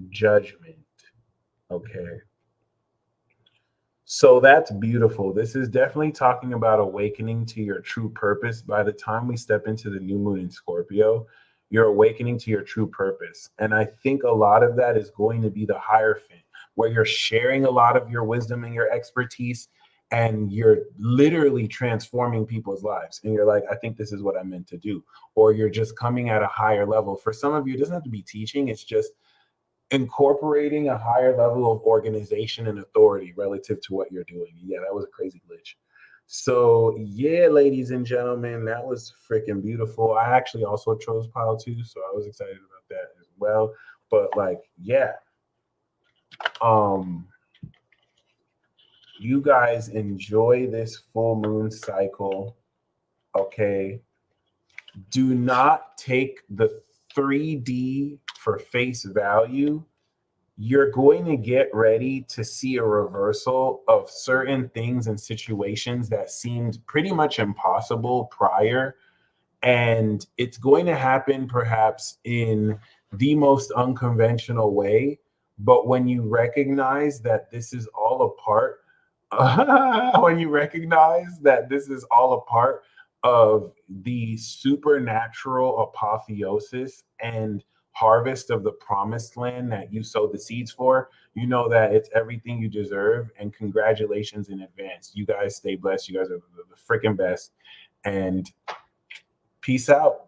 Judgment. Okay. So that's beautiful. This is definitely talking about awakening to your true purpose. By the time we step into the new moon in Scorpio, you're awakening to your true purpose. And I think a lot of that is going to be the Hierophant, where you're sharing a lot of your wisdom and your expertise, and you're literally transforming people's lives. And you're like, I think this is what I'm meant to do. Or you're just coming at a higher level. For some of you, it doesn't have to be teaching. It's just incorporating a higher level of organization and authority relative to what you're doing. Yeah, that was a crazy glitch. So yeah, ladies and gentlemen, that was freaking beautiful. I actually also chose pile 2, so I was excited about that as well. But like, yeah, you guys enjoy this full moon cycle. Okay, do not take the 3D for face value. You're going to get ready to see a reversal of certain things and situations that seemed pretty much impossible prior. And it's going to happen perhaps in the most unconventional way. But when you recognize that this is all a part, when you recognize that this is all a part of the supernatural apotheosis and harvest of the promised land that you sowed the seeds for, you know that it's everything you deserve. And congratulations in advance. You guys stay blessed. You guys are the freaking best. And peace out.